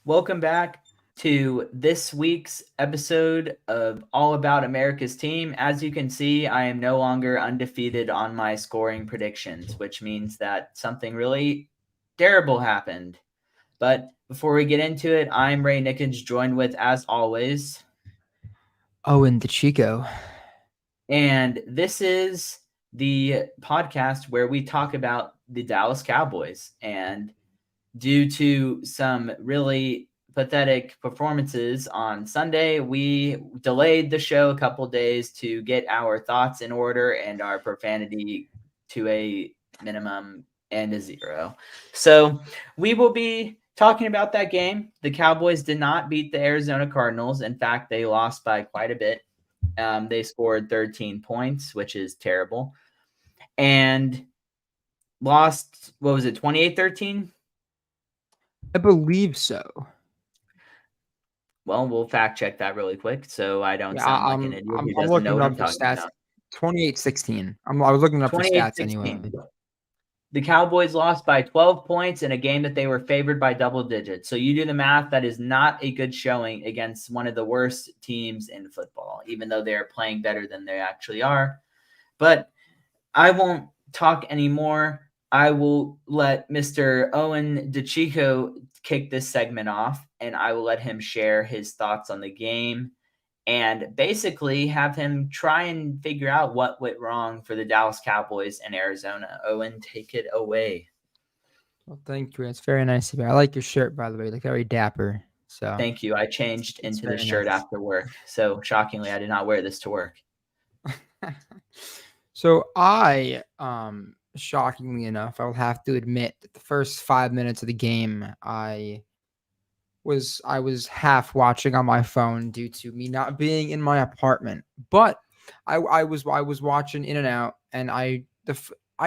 Welcome back to this week's episode of All About America's Team. As you can see, I am no longer undefeated on my scoring predictions, which means that something really terrible happened. But before we get into it, I'm Ray Nickens, joined with, as always, Owen DeChico. and this is the podcast where we talk about the Dallas Cowboys. And due to some really pathetic performances on Sunday, we delayed the show a couple days to get our thoughts in order and our profanity to a minimum and a zero. So we will be talking about that game. The Cowboys did not beat the Arizona Cardinals. In fact, they lost by quite a bit. They scored 13 points, which is terrible. And lost, what was it, 28-13? I believe so. Well, we'll fact check that really quick so I don't Yeah, sound like an idiot who I'm doesn't know looking what up I'm the talking stats. about. 28-16. I was looking up for stats anyway. 28-16. The Cowboys lost by 12 points in a game that they were favored by double digits. So you do the math, that is not a good showing against one of the worst teams in football, even though they are playing better than they actually are. But I won't talk anymore. I will let Mr. Owen DeChico kick this segment off, and I will let him share his thoughts on the game and basically have him try and figure out what went wrong for the Dallas Cowboys in Arizona. Owen, take it away. Well, thank you. It's very nice of you. I like your shirt, by the way. You look very dapper. So Thank you. I changed it's into this very shirt nice. after work. So shockingly, I did not wear this to work. So shockingly enough, I will have to admit that the first 5 minutes of the game, I was half watching on my phone due to me not being in my apartment. But I was watching in and out, and I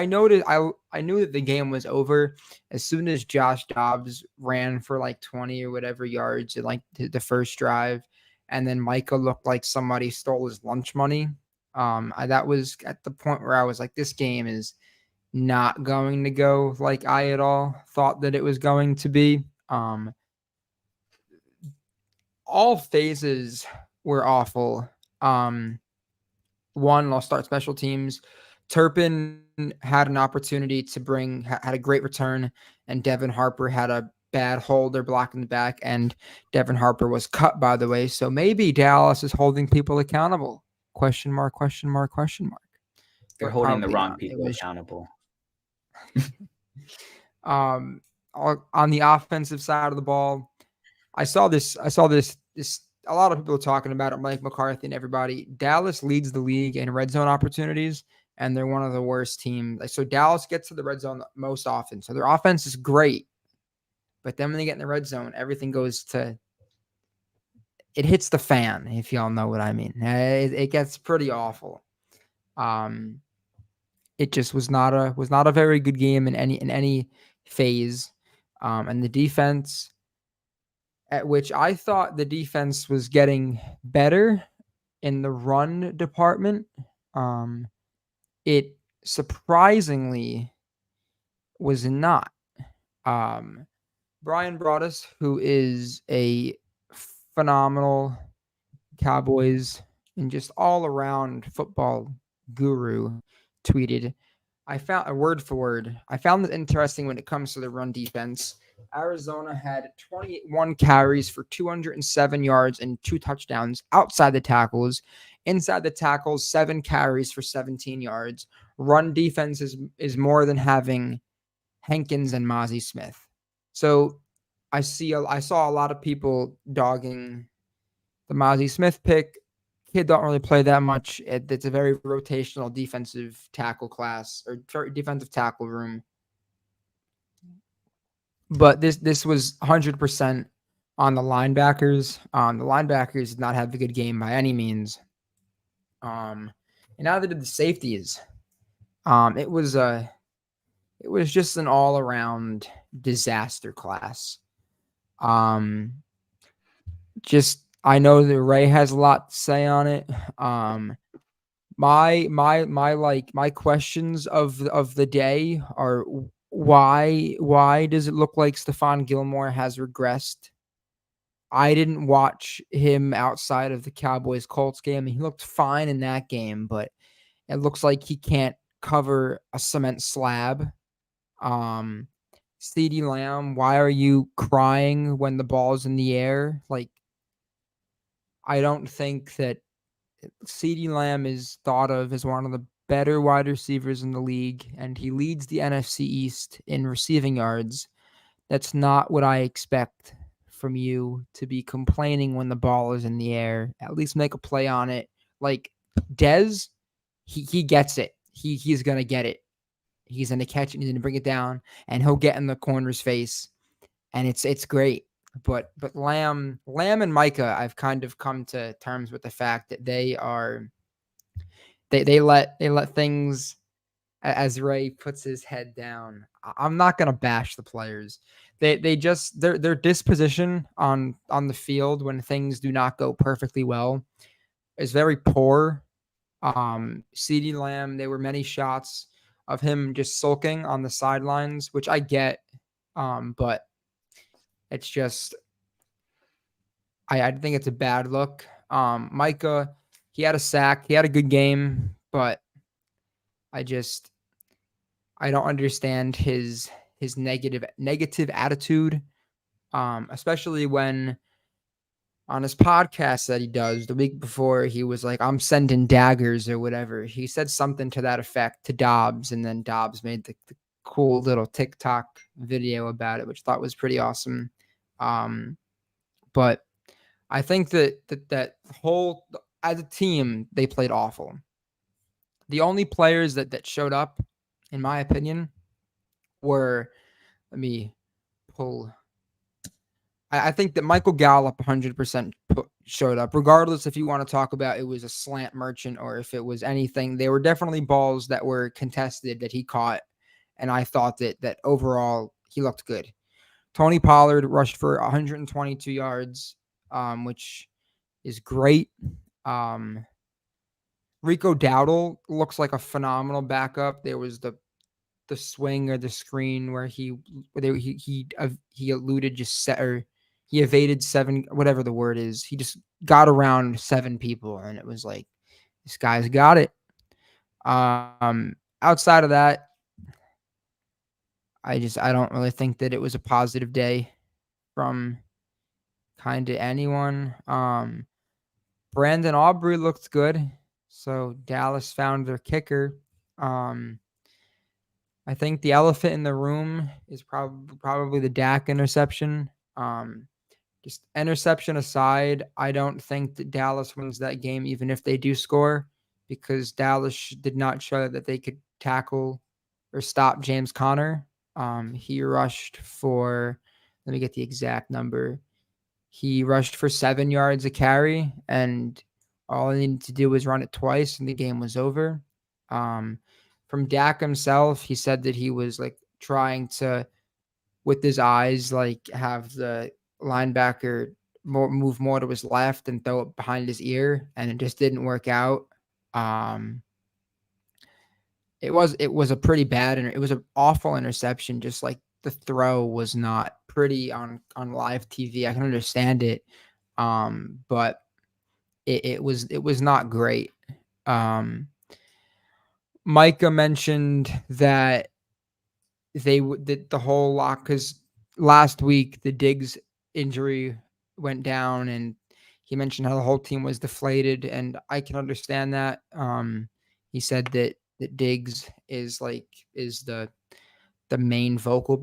noted I knew that the game was over as soon as Josh Dobbs ran for like 20 or whatever yards in like the first drive, and then Micah looked like somebody stole his lunch money. That was at the point where I was like, this game is not going to go like I at all thought that it was going to be. All phases were awful. One, I'll start special teams. Turpin had an opportunity to had a great return, and Devin Harper had a bad holder blocking the back, and Devin Harper was cut, by the way. So maybe Dallas is holding people accountable. Question mark, question mark, question mark. They're But holding the probably wrong not. It people was accountable. um on the offensive side of the ball. I saw this a lot of people are talking about it, Mike McCarthy and everybody. Dallas leads the league in red zone opportunities, and they're one of the worst teams. So Dallas gets to the red zone most often. So their offense is great. But then when they get in the red zone, everything it hits the fan, if y'all know what I mean. It gets pretty awful. Um, it just was not a very good game in any phase. And the defense, at which I thought the defense was getting better in the run department. It surprisingly was not. Um, Brian Broaddus, who is a phenomenal Cowboys and just all around football guru, tweeted, I found a word for word. I found it interesting when it comes to the run defense. Arizona had 21 carries for 207 yards and 2 touchdowns outside the tackles. Inside the tackles, 7 carries for 17 yards. Run defense is more than having Hankins and Mozzie Smith. So I saw a lot of people dogging the Mozzie Smith pick. Kid don't really play that much. It's a very rotational defensive tackle class or defensive tackle room. But this was 100% on the linebackers. The linebackers did not have a good game by any means. And now they did the safeties. It was just an all around disaster class. Just I know that Ray has a lot to say on it. My questions of the day are why does it look like Stephon Gilmore has regressed? I didn't watch him outside of the Cowboys Colts game. He looked fine in that game, but it looks like he can't cover a cement slab. Um, CeeDee Lamb, why are you crying when the ball's in the air? Like, I don't think that CeeDee Lamb is thought of as one of the better wide receivers in the league, and he leads the NFC East in receiving yards. That's not what I expect from you to be complaining when the ball is in the air. At least make a play on it. Like Dez, he gets it. He's gonna get it. He's gonna catch it. He's gonna bring it down, and he'll get in the corner's face, and it's great. But Lamb and Micah, I've kind of come to terms with the fact that they let things, as Ray puts his head down. I'm not gonna bash the players. They just their disposition on the field when things do not go perfectly well is very poor. CeeDee Lamb, there were many shots of him just sulking on the sidelines, which I get. But it's just I think it's a bad look. Micah, he had a sack, he had a good game, but I just I don't understand his negative attitude, especially when on his podcast that he does the week before he was like, "I'm sending daggers" or whatever. He said something to that effect to Dobbs, and then Dobbs made the cool little TikTok video about it, which I thought was pretty awesome. But I think that whole as a team they played awful. The only players that showed up, in my opinion, were let me pull. I think that Michael Gallup 100% showed up, regardless if you want to talk about it was a slant merchant or if it was anything. There were definitely balls that were contested that he caught, and I thought that overall he looked good. Tony Pollard rushed for 122 yards, which is great. Rico Dowdle looks like a phenomenal backup. There was the swing or the screen where he eluded just set or he evaded seven, whatever the word is. He just got around seven people, and it was like this guy's got it. Outside of that, I don't really think that it was a positive day from kind of anyone. Brandon Aubrey looked good, so Dallas found their kicker. I think the elephant in the room is probably the Dak interception. Just interception aside, I don't think that Dallas wins that game, even if they do score, because Dallas did not show that they could tackle or stop James Conner. He rushed for, let me get the exact number. He rushed for 7 yards a carry, and all he needed to do was run it twice, and the game was over. From Dak himself, he said that he was like trying to, with his eyes, like have the linebacker move more to his left and throw it behind his ear, and it just didn't work out. It was a pretty bad and it was an awful interception. Just like the throw was not pretty on live TV. I can understand it, but it was not great. Micah mentioned that the whole lock because last week the Diggs injury went down, and he mentioned how the whole team was deflated, and I can understand that. He said that Diggs is the main vocal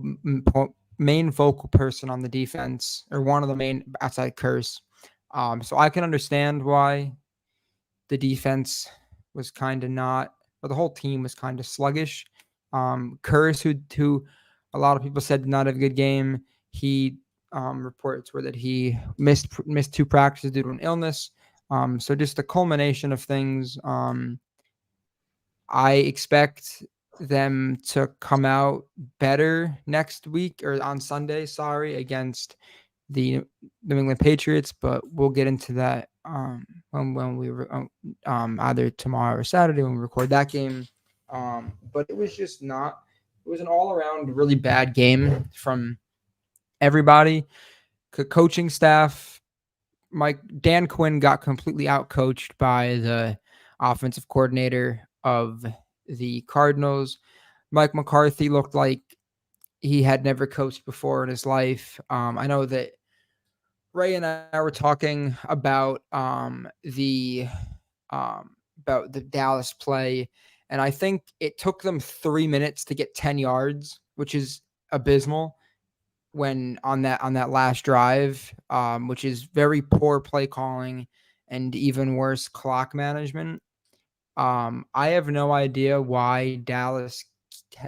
person on the defense, or one of the main outside Curse. So I can understand why the defense was kind of not, or the whole team was kind of sluggish. Curse, who a lot of people said did not have a good game, he reports were that he missed 2 practices due to an illness. So just a culmination of things. I expect them to come out better next week or on Sunday, against the New England Patriots, but we'll get into that when we either tomorrow or Saturday when we record that game. But it was just not. It was an all-around really bad game from everybody. coaching staff, Dan Quinn got completely outcoached by the offensive coordinator of the Cardinals. Mike McCarthy looked like he had never coached before in his life. I know that Ray and I were talking about the Dallas play, and I think it took them 3 minutes to get 10 yards, which is abysmal when on that last drive, which is very poor play calling and even worse clock management. I have no idea why Dallas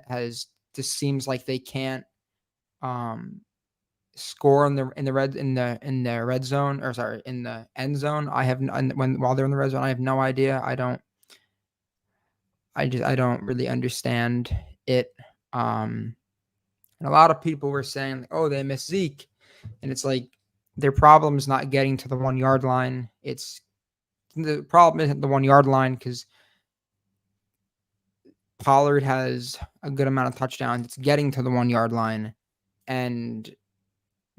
has just seems like they can't um, score in the red zone, or sorry, in the end zone. I have when while they're in the red zone, I have no idea. I don't really understand it. And a lot of people were saying, like, "Oh, they miss Zeke," and it's like their problem is not getting to the 1 yard line. It's the problem isn't the 1 yard line because Pollard has a good amount of touchdowns. It's getting to the 1 yard line, and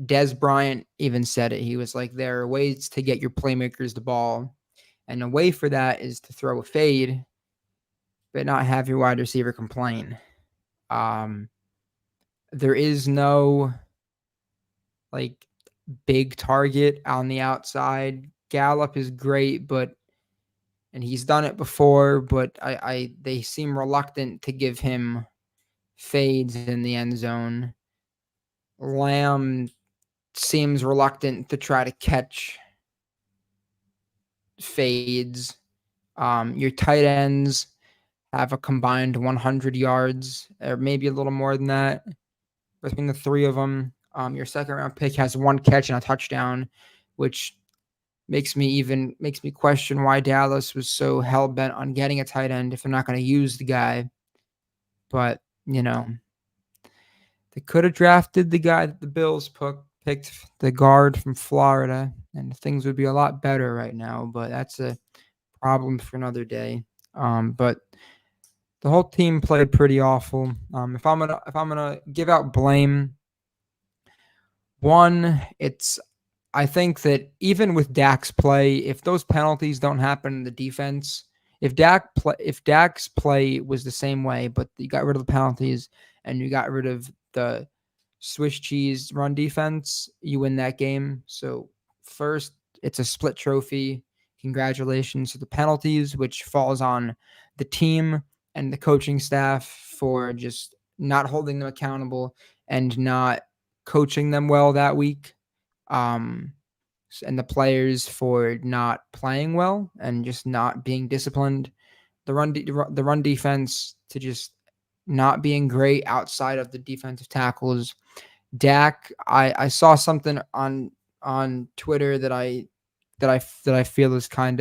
Des Bryant even said it. He was like, "There are ways to get your playmakers the ball, and a way for that is to throw a fade, but not have your wide receiver complain." Um, there is no like big target on the outside. Gallup is great, and he's done it before, but they seem reluctant to give him fades in the end zone. Lamb seems reluctant to try to catch fades. Your tight ends have a combined 100 yards, or maybe a little more than that, between the three of them. Your second round pick has one catch and a touchdown, which makes me question why Dallas was so hell bent on getting a tight end if they're not going to use the guy. But they could have drafted the guy that the Bills picked, the guard from Florida, and things would be a lot better right now. But that's a problem for another day. But the whole team played pretty awful. If I'm gonna give out blame, one, it's I think that even with Dak's play, if those penalties don't happen in the defense, if Dak's play was the same way, but you got rid of the penalties and you got rid of the Swiss cheese run defense, you win that game. So first, it's a split trophy. Congratulations to the penalties, which falls on the team and the coaching staff for just not holding them accountable and not coaching them well that week. Um, and the players for not playing well and just not being disciplined. The run defense to just not being great outside of the defensive tackles. Dak, I saw something on Twitter that I feel is kind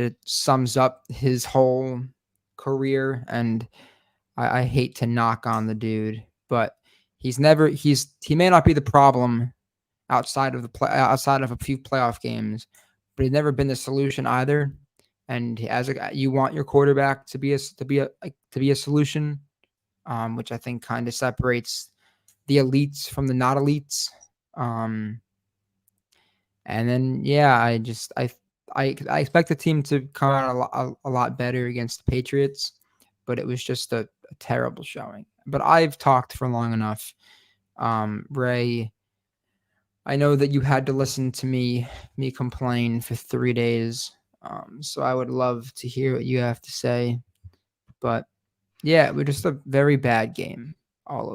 of sums up his whole career, and I hate to knock on the dude, but he may not be the problem outside of a few playoff games, but he's never been the solution either. And you want your quarterback to be a solution, which I think kind of separates the elites from the not elites. And then I expect the team to come out a lot better against the Patriots, but it was just a terrible showing. But I've talked for long enough. Ray, I know that you had to listen to me complain for 3 days. So I would love to hear what you have to say. But yeah, it was just a very bad game all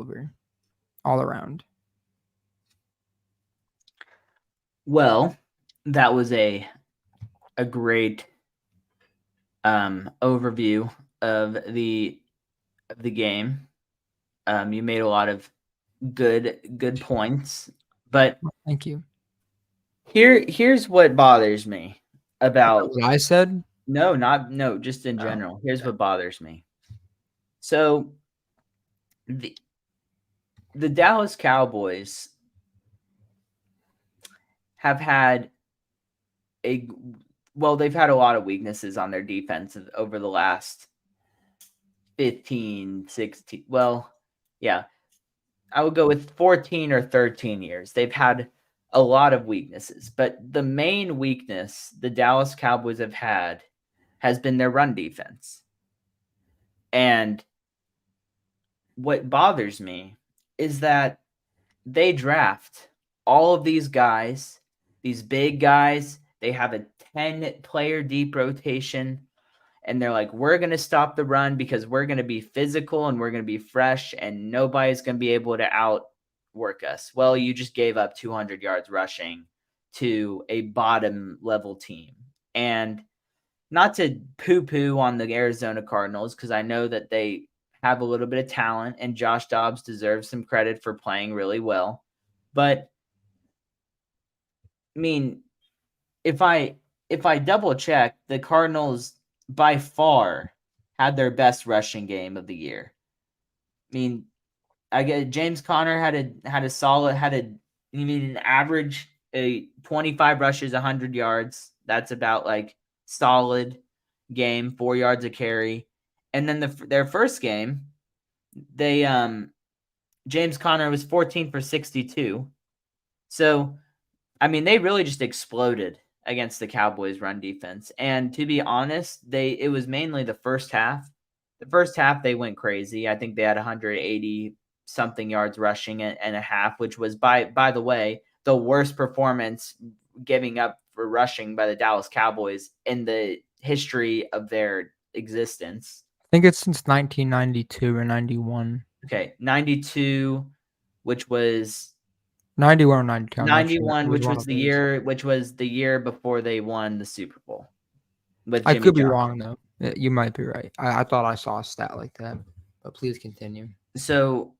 around. Well, that was a great overview of the game. You made a lot of good points, but Thank you. here's what bothers me about What I said? no, just in Oh, general. Here's what bothers me. So the Dallas Cowboys have had they've had a lot of weaknesses on their defense over the last 15, 16. Well, yeah. I would go with 14 or 13 years. They've had a lot of weaknesses, but the main weakness the Dallas Cowboys have had has been their run defense. And what bothers me is that they draft all of these guys, these big guys. They have a 10-player deep rotation, and they're like, we're going to stop the run because we're going to be physical and we're going to be fresh, and nobody's going to be able to outwork us. Well, you just gave up 200 yards rushing to a bottom level team. And not to poo-poo on the Arizona Cardinals, because I know that they have a little bit of talent, and Josh Dobbs deserves some credit for playing really well. But I mean, if I double check, the Cardinals by far had their best rushing game of the year. I mean, I get James Conner had an average a 25 rushes, 100 yards. That's about like solid game, 4 yards a carry. And then their first game, they James Conner was 14 for 62. So, I mean, they really just exploded against the Cowboys run defense. And to be honest, it was mainly the first half. The first half they went crazy. I think they had 180 something yards rushing and a half, which was by the way, the worst performance giving up for rushing by the Dallas Cowboys in the history of their existence. I think it's since 1992 or 91. Okay, 92, which was 91 or 92. I'm not sure. It 91, was one of those. which was the year before they won the Super Bowl with I Jimmy could be Johnson. wrong though. You might be right. I thought I saw a stat like that, but please continue. So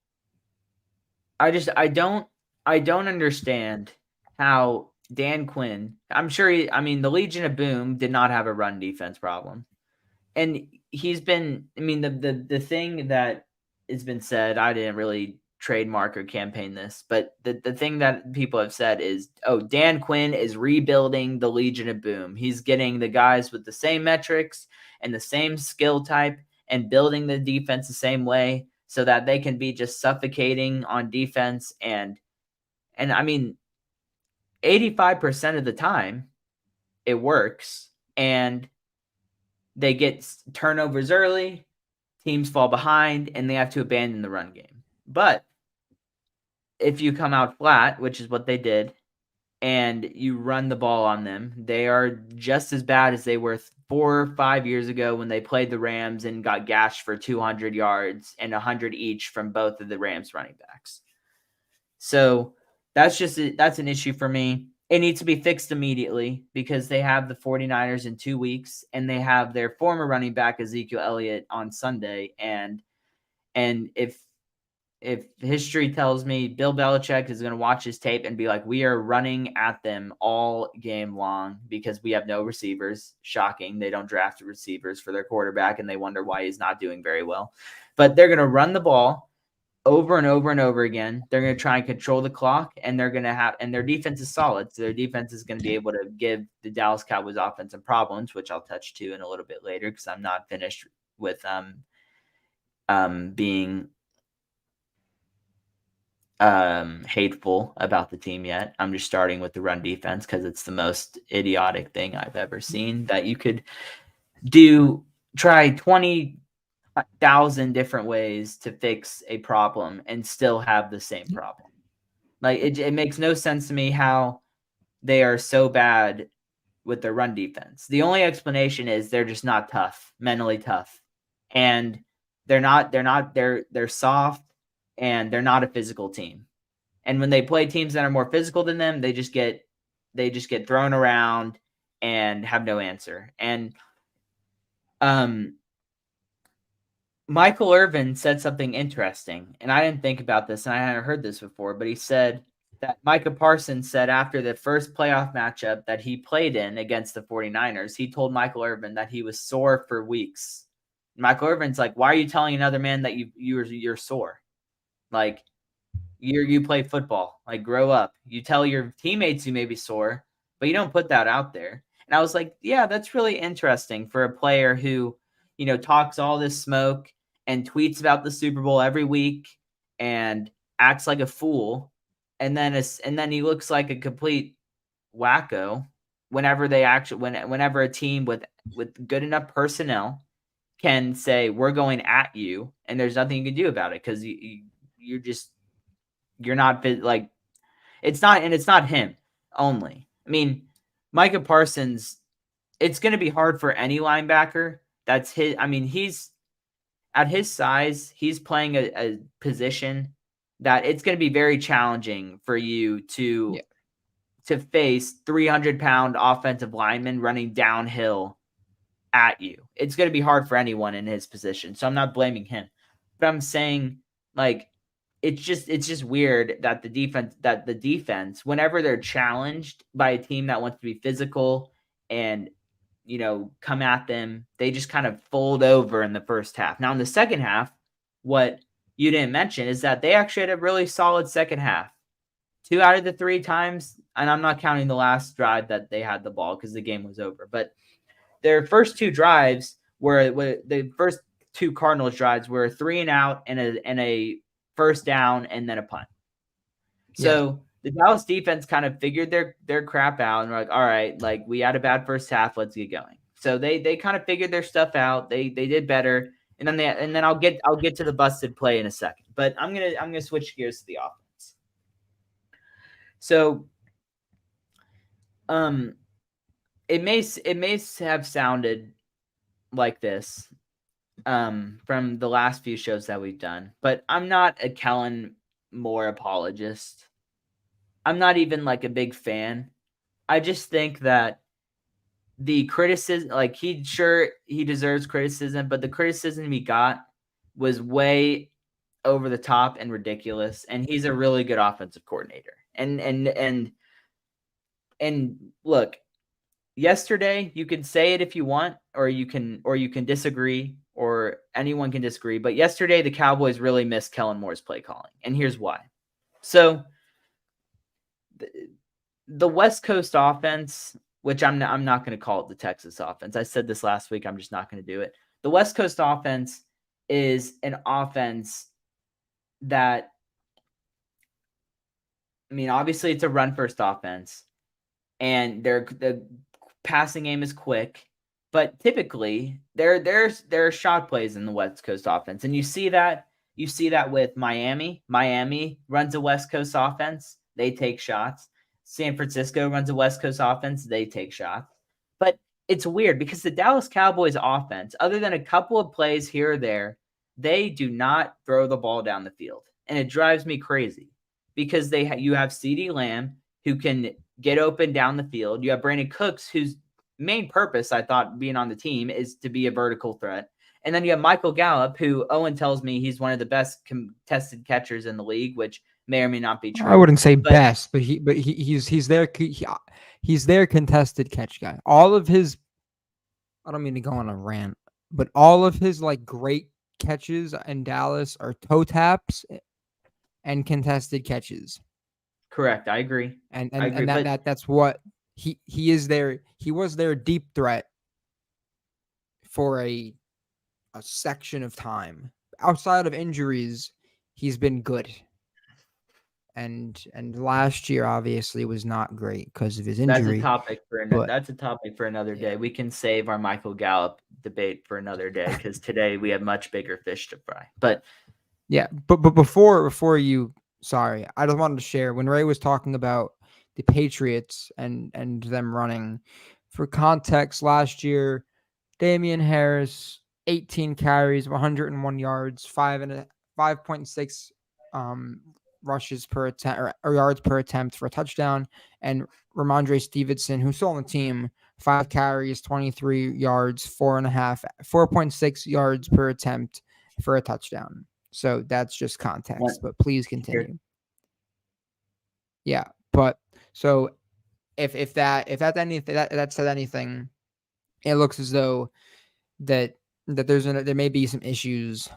I don't understand how Dan Quinn, I'm sure the Legion of Boom did not have a run defense problem. And he's been, the thing that has been said, I didn't really trademark or campaign this, but the thing that people have said is, oh, Dan Quinn is rebuilding the Legion of Boom. He's getting the guys with the same metrics and the same skill type and building the defense the same way so that they can be just suffocating on defense. And 85% of the time it works, and they get turnovers early, teams fall behind, and they have to abandon the run game. But if you come out flat, which is what they did, and you run the ball on them, they are just as bad as they were 4 or 5 years ago when they played the Rams and got gashed for 200 yards and 100 each from both of the Rams running backs. So that's an issue for me. It needs to be fixed immediately because they have the 49ers in 2 weeks, and they have their former running back Ezekiel Elliott on Sunday. And if history tells me, Bill Belichick is going to watch his tape and be like, we are running at them all game long because we have no receivers. Shocking. They don't draft receivers for their quarterback, and they wonder why he's not doing very well. But they're going to run the ball over and over and over again. They're going to try and control the clock, and they're going to have, and their defense is solid. So their defense is going to be able to give the Dallas Cowboys offense some problems, which I'll touch to in a little bit later because I'm not finished with being hateful about the team yet. I'm just starting with the run defense because it's the most idiotic thing I've ever seen that you could try 20,000 different ways to fix a problem and still have the same problem. Like it makes no sense to me how they are so bad with their run defense. The only explanation is they're just not tough, mentally tough. And they're soft, and they're not a physical team. And when they play teams that are more physical than them, they just get thrown around and have no answer. And Michael Irvin said something interesting, and I didn't think about this, and I hadn't heard this before, but he said that Micah Parsons said after the first playoff matchup that he played in against the 49ers, he told Michael Irvin that he was sore for weeks. Michael Irvin's like, why are you telling another man that you're sore? Like, you play football. Like, grow up. You tell your teammates you may be sore, but you don't put that out there. And I was like, yeah, that's really interesting for a player who, talks all this smoke and tweets about the Super Bowl every week and acts like a fool, and then he looks like a complete wacko whenever a team with good enough personnel can say we're going at you, and there's nothing you can do about it because you're not like it's not him only. I mean, Micah Parsons. It's going to be hard for any linebacker. That's his. I mean, he's at his size. He's playing a position that it's going to be very challenging for you to face 300-pound offensive linemen running downhill at you. It's going to be hard for anyone in his position. So I'm not blaming him. But I'm saying, like, it's just weird that the defense, whenever they're challenged by a team that wants to be physical and, come at them, they just kind of fold over in the first half. Now in the second half, what you didn't mention is that they actually had a really solid second half. 2 out of the 3 times, and I'm not counting the last drive that they had the ball because the game was over, but their first 2 drives were the first 2 Cardinals drives were 3 and out and a first down and then a punt. So the Dallas defense kind of figured their crap out and were like, all right, like we had a bad first half, let's get going. So they kind of figured their stuff out. They did better, and then I'll get to the busted play in a second. But I'm gonna switch gears to the offense. So, it may have sounded like this, from the last few shows that we've done, but I'm not a Kellen Moore apologist. I'm not even like a big fan. I just think that the criticism, like he deserves criticism, but the criticism he got was way over the top and ridiculous. And he's a really good offensive coordinator. And look, yesterday you can say it if you want, or you can disagree, or anyone can disagree. But yesterday the Cowboys really missed Kellen Moore's play calling, and here's why. So the West Coast offense, which I'm not going to call it the Texas offense. I said this last week. I'm just not going to do it. The West Coast offense is an offense that, I mean, obviously it's a run first offense, and the passing game is quick, but typically there are shot plays in the West Coast offense, and you see that with Miami. Miami runs a West Coast offense. They take shots. San Francisco runs a West Coast offense. They take shots. But it's weird because the Dallas Cowboys offense, other than a couple of plays here or there, they do not throw the ball down the field. And it drives me crazy because you have CeeDee Lamb, who can get open down the field. You have Brandon Cooks, whose main purpose, I thought, being on the team is to be a vertical threat. And then you have Michael Gallup, who Owen tells me he's one of the best contested catchers in the league, which may or may not be true. I wouldn't say best, but he's their contested catch guy. All of his, I don't mean to go on a rant, but all of his like great catches in Dallas are toe taps and contested catches. Correct, I agree. And that's what he is there. He was their deep threat for a section of time. Outside of injuries, he's been good. And last year obviously was not great because of his injury. That's a topic for another day. We can save our Michael Gallup debate for another day because today we have much bigger fish to fry. But yeah, but before you, sorry, I just wanted to share when Ray was talking about the Patriots and them running. For context, last year, Damian Harris, 18 carries, 101 yards, 5.6 rushes per attempt or yards per attempt for a touchdown, and Ramondre Stevenson, who's still on the team, 5 carries, 23 yards, 4.6 yards per attempt for a touchdown. So that's just context, but please continue. Yeah, but so if that said anything, it looks as though that there may be some issues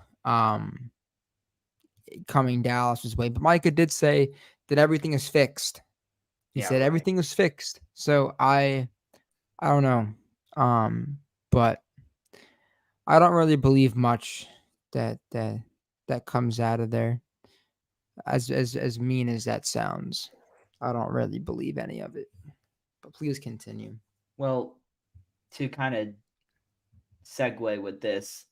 coming Dallas's way. But Micah did say that everything is fixed. He said everything is fixed. So I don't know. But I don't really believe much that comes out of there. As mean as that sounds, I don't really believe any of it. But please continue. Well, to kind of segue with this,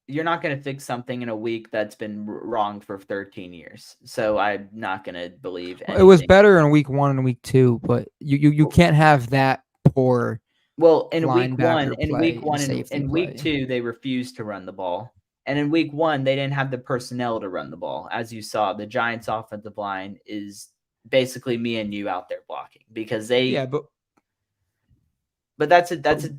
you're not going to fix something in a week that's been wrong for 13 years. So I'm not going to believe Well, it was anything. better in week 1 and week 2, but you can't have that poor Well, linebacker play and safety in week play. 2, they refused to run the ball. And in week 1, they didn't have the personnel to run the ball. As you saw, the Giants offensive line is basically me and you out there blocking because Yeah, but that's a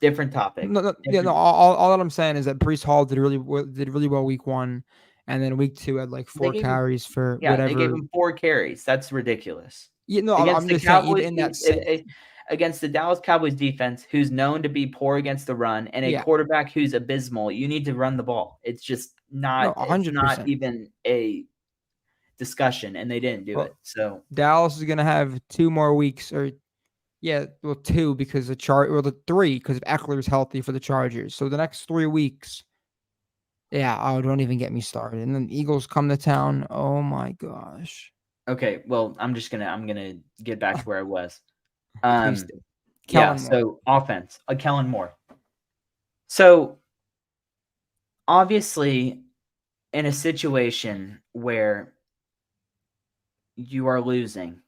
different topic. All that I'm saying is that Brees Hall did really well week 1, and then week 2 had like They 4 gave him, carries for yeah, they gave whatever. him 4 carries. That's ridiculous. Yeah, no, Against I'm the just saying even Cowboys, in that same. against the Dallas Cowboys defense, who's known to be poor against the run, and a Yeah, quarterback who's abysmal, you need to run the ball. It's just no, it's not 100%. even a discussion, and they didn't do it. Well, So Dallas is gonna have 2 more weeks, or yeah, well, 2 because the 3 because Eckler's healthy for the Chargers. So the next 3 weeks, yeah, oh, don't even get me started. And then Eagles come to town. Oh my gosh. okay, well, I'm gonna get back to where I was. Please do. Yeah, Kellen Moore. so offense, Kellen Moore. So obviously, in a situation where you are losing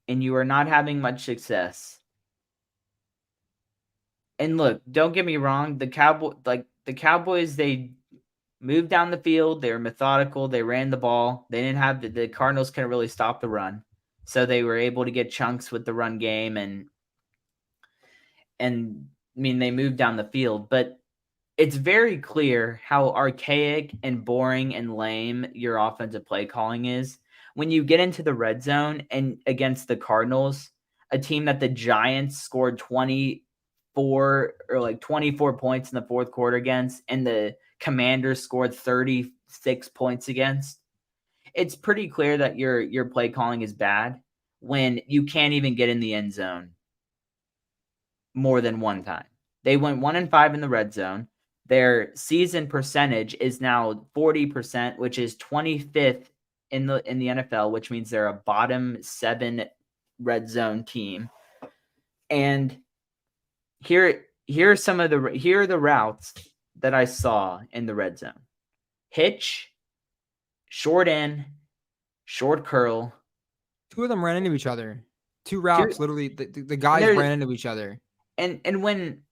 and you are not having much success. And look, don't get me wrong, the Cowboys, they moved down the field, they were methodical, they ran the ball. They didn't have the Cardinals couldn't really stop the run. So they were able to get chunks with the run game and I mean they moved down the field, but it's very clear how archaic and boring and lame your offensive play calling is when you get into the red zone and against the Cardinals, a team that the Giants scored 24 or like 24 points in the fourth quarter against, and the Commanders scored 36 points against. It's pretty clear that your play calling is bad when you can't even get in the end zone more than one time. They went 1-5 in the red zone. Their season percentage is now 40%, which is 25th in the NFL, which means they're a bottom 7 red zone team. And here are the routes that I saw in the red zone. Hitch, short in, short curl. 2 of them ran into each other. 2 routes, literally, the guys ran into each other. And when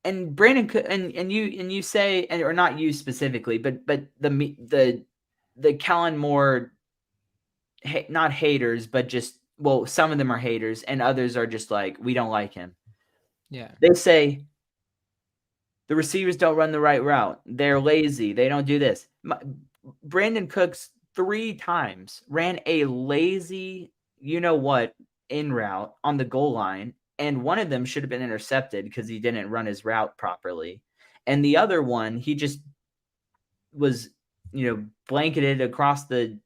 and Brandon and you say, or not you specifically, but the Kellen Moore, not haters, but just, well, some of them are haters and others are just like, we don't like him. Yeah. They say the receivers don't run the right route. They're lazy. They don't do this. Brandon Cooks 3 times ran a lazy, you know what, in route on the goal line. And one of them should have been intercepted because he didn't run his route properly. And the other one, he just was, blanketed across the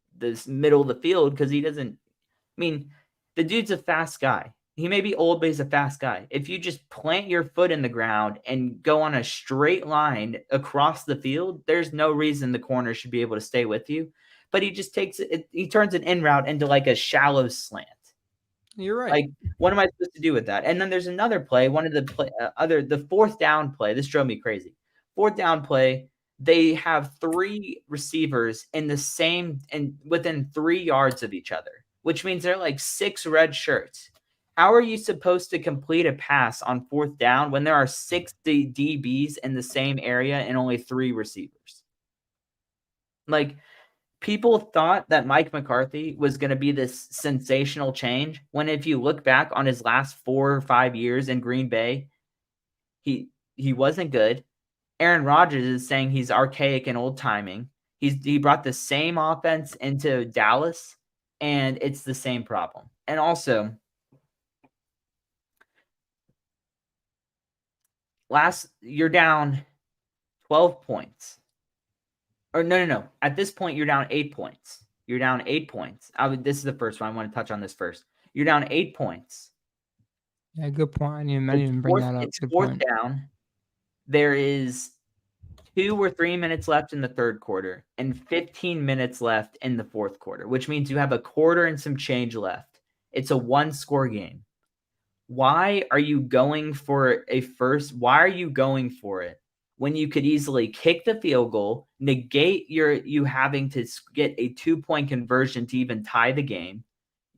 middle of the field because he doesn't. I mean, the dude's a fast guy. He may be old, but he's a fast guy. If you just plant your foot in the ground and go on a straight line across the field, there's no reason the corner should be able to stay with you. But he just takes it. He turns an in route into like a shallow slant. You're right. Like, what am I supposed to do with that? And then there's another play, one of the the fourth down play. This drove me crazy. Fourth down play, they have 3 receivers in the same and within 3 yards of each other, which means they're like 6 red shirts. How are you supposed to complete a pass on fourth down when there are 6 DBs in the same area and only 3 receivers? Like, people thought that Mike McCarthy was going to be this sensational change when, if you look back on his last 4 or 5 years in Green Bay, he wasn't good. Aaron Rodgers is saying he's archaic and old timing. He brought the same offense into Dallas, and it's the same problem. And also, you're down 12 points. Or no. At this point, you're down 8 points. You're down 8 points. This is the first one. I want to touch on this first. You're down 8 points. Yeah, good point. I didn't even bring that up. It's Good fourth point. down. There is 2 or 3 minutes left in the third quarter and 15 minutes left in the fourth quarter, which means you have a quarter and some change left. It's a one-score game. Why are you going for a first? Why are you going for it when you could easily kick the field goal, negate you having to get a 2-point conversion to even tie the game,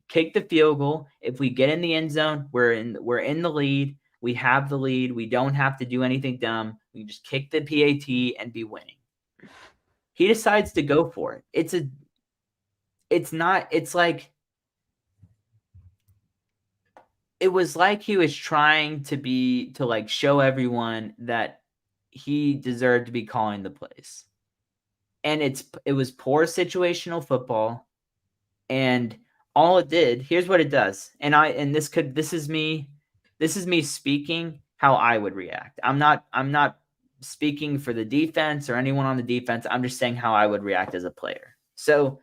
kick the field goal. If we get in the end zone, we're in the lead. We have the lead. We don't have to do anything dumb. We can just kick the PAT and be winning. He decides to go for it. It's like it was like he was trying to like show everyone that he deserved to be calling the plays. And it was poor situational football. And all it did, here's what it does. This is me speaking how I would react. I'm not speaking for the defense or anyone on the defense. I'm just saying how I would react as a player. So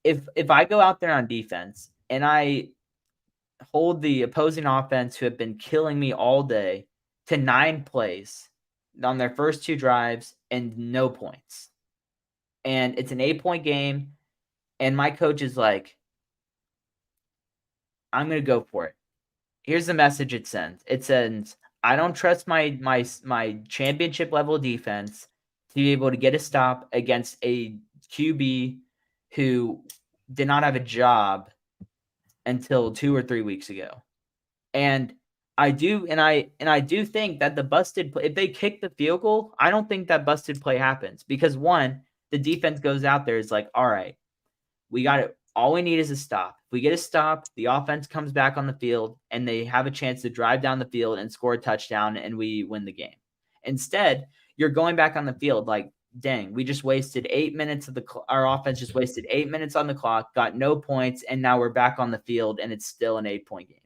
if I go out there on defense and I hold the opposing offense who have been killing me all day to 9 plays on their first 2 drives and no points, and it's an 8-point game, and my coach is like, I'm going to go for it. Here's the message it sends. It sends, I don't trust my championship level defense to be able to get a stop against a QB who did not have a job until 2 or 3 weeks ago. And I do think that the busted play, if they kick the field goal, I don't think that busted play happens because one, the defense goes out there, is like, all right, we got it. All we need is a stop. If we get a stop, the offense comes back on the field and they have a chance to drive down the field and score a touchdown and we win the game. Instead, you're going back on the field like, dang, we just wasted 8 minutes of our offense just wasted 8 minutes on the clock, got no points, and now we're back on the field and it's still an 8-point game.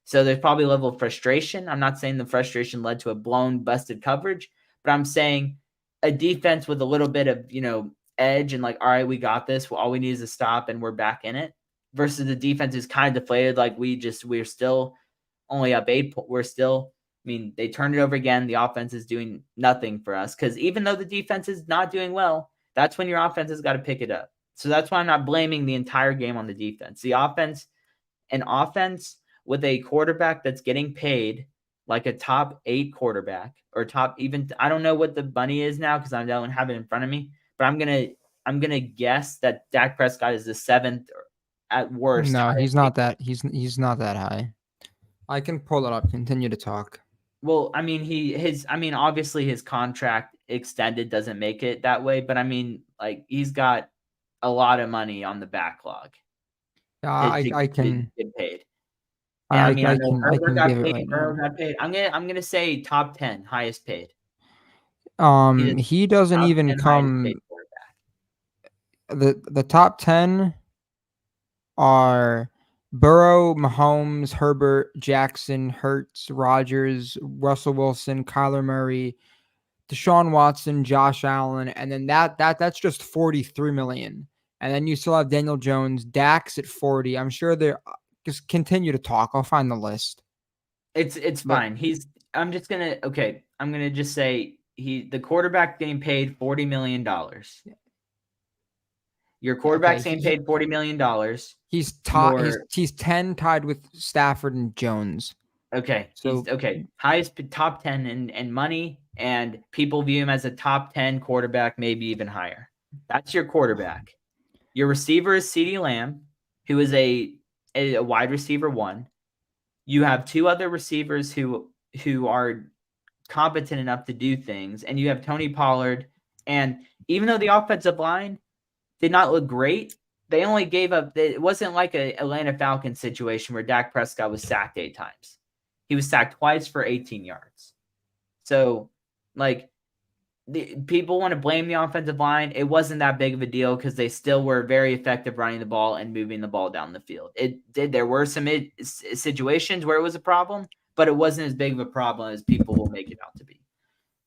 So there's probably a level of frustration. I'm not saying the frustration led to a blown, busted coverage, but I'm saying a defense with a little bit of, edge and like, all right, we got this. All we need is a stop and we're back in it, versus the defense is kind of deflated. Like we're still only up 8. They turned it over again. The offense is doing nothing for us because even though the defense is not doing well, that's when your offense has got to pick it up. So that's why I'm not blaming the entire game on the defense. An offense with a quarterback that's getting paid like a top 8 quarterback or I don't know what the money is now because I don't have it in front of me, but I'm gonna guess that Dak Prescott is the 7th at worst. No, he's not that. He's not that high. I can pull it up. Continue to talk. Well, obviously his contract extended doesn't make it that way, but he's got a lot of money on the backlog. I can get paid. And I can give it right now. Got paid. I'm gonna say top 10 highest paid. He doesn't even come. The top 10 are Burrow, Mahomes, Herbert, Jackson, Hurts, Rodgers, Russell Wilson, Kyler Murray, Deshaun Watson, Josh Allen, and then that's just 43 million. And then you still have Daniel Jones, Dax at 40. I'm sure they're just continue to talk. I'll find the list. It's fine. I'm gonna just say the quarterback getting paid $40 million. Your quarterback's getting paid $40 million. He's 10 tied with Stafford and Jones. Okay. So highest top 10 in money, and people view him as a top 10 quarterback, maybe even higher. That's your quarterback. Your receiver is CeeDee Lamb, who is a wide receiver 1. You have 2 other receivers who are competent enough to do things, and you have Tony Pollard. And even though the offensive line did not look great, they only gave up. It wasn't like a Atlanta Falcons situation where Dak Prescott was sacked 8 times. He was sacked twice for 18 yards. So, people want to blame the offensive line. It wasn't that big of a deal because they still were very effective running the ball and moving the ball down the field. There were some situations where it was a problem, but it wasn't as big of a problem as people will make it out to be.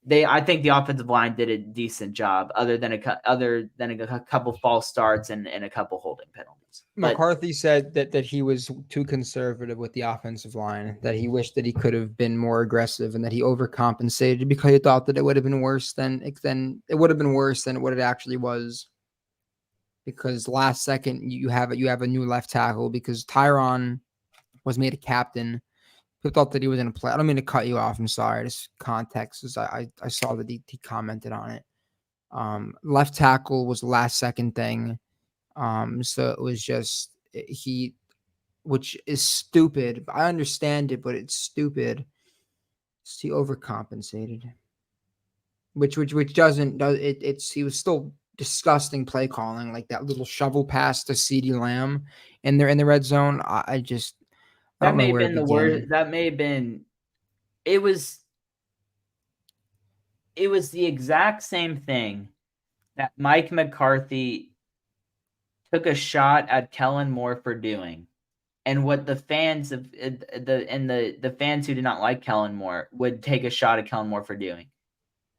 I think the offensive line did a decent job, other than a couple false starts and a couple holding penalties. But McCarthy said that he was too conservative with the offensive line, that he wished that he could have been more aggressive, and that he overcompensated because he thought that it would have been worse than what it actually was. Because last second you have a new left tackle because Tyron was made a captain. People thought that he was going to play. I don't mean to cut you off. I'm sorry. This context is I saw that he commented on it. Left tackle was the last second thing. So it was just which is stupid. I understand it, but it's stupid. He overcompensated, which doesn't it's he was still disgusting play calling, like that little shovel pass to CeeDee Lamb in the red zone. I that don't know may have where to been the begin. worst. That may have been. It was the exact same thing that Mike McCarthy took a shot at Kellen Moore for doing, and what the fans of the fans who did not like Kellen Moore would take a shot at Kellen Moore for doing.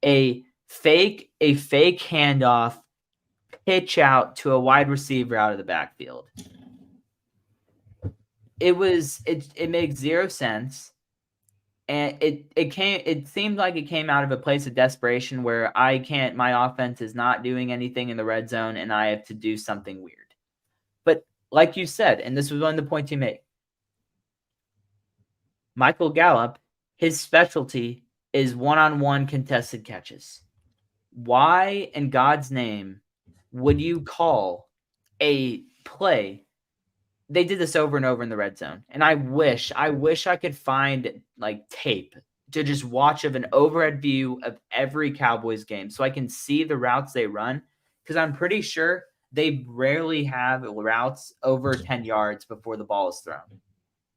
A fake handoff pitch out to a wide receiver out of the backfield. It makes zero sense. And it seemed like it came out of a place of desperation where my offense is not doing anything in the red zone and I have to do something weird. But like you said, and this was one of the points you made, Michael Gallup, his specialty is one-on-one contested catches. Why in God's name would you call a play? They did this over and over in the red zone. And I wish I could find like tape to just watch of an overhead view of every Cowboys game so I can see the routes they run. Because I'm pretty sure they rarely have routes over 10 yards before the ball is thrown.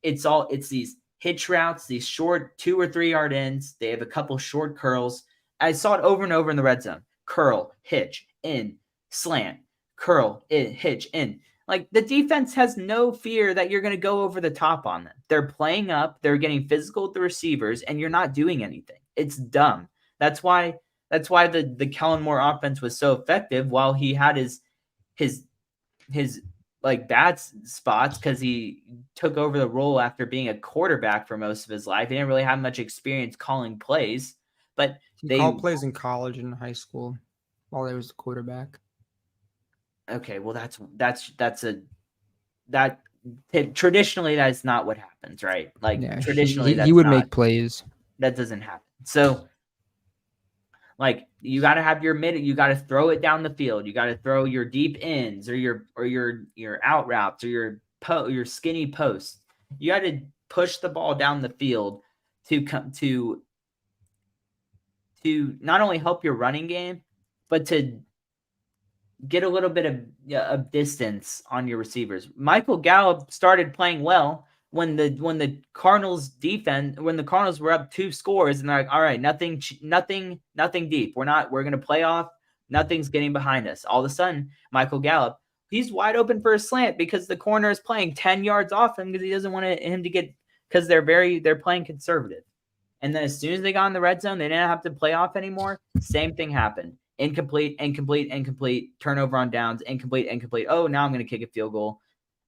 It's these hitch routes, these short 2 or 3 yard ends. They have a couple short curls. I saw it over and over in the red zone. Curl, hitch, in, slant, curl, in, hitch, in. Like, the defense has no fear that you're going to go over the top on them. They're playing up, they're getting physical with the receivers, and you're not doing anything. It's dumb. That's why the Kellen Moore offense was so effective while he had his like bad spots, because he took over the role after being a quarterback for most of his life. He didn't really have much experience calling plays, but he called plays in college and high school while he was the quarterback. Okay, well traditionally that's not what happens, right? Like, yeah, traditionally he would make plays. That doesn't happen. So, like, you got to have your you got to throw it down the field. You got to throw your deep ends or your out routes or your skinny posts. You got to push the ball down the field to not only help your running game, but to get a little bit of distance on your receivers. Michael Gallup started playing well when the Cardinals were up 2 scores, and they're like, all right, nothing deep. We're going to play off. Nothing's getting behind us. All of a sudden, Michael Gallup, he's wide open for a slant because the corner is playing 10 yards off him because he doesn't want him to get, because they're playing conservative. And then as soon as they got in the red zone, they didn't have to play off anymore. Same thing happened. Incomplete, turnover on downs, incomplete. Oh, now I'm going to kick a field goal.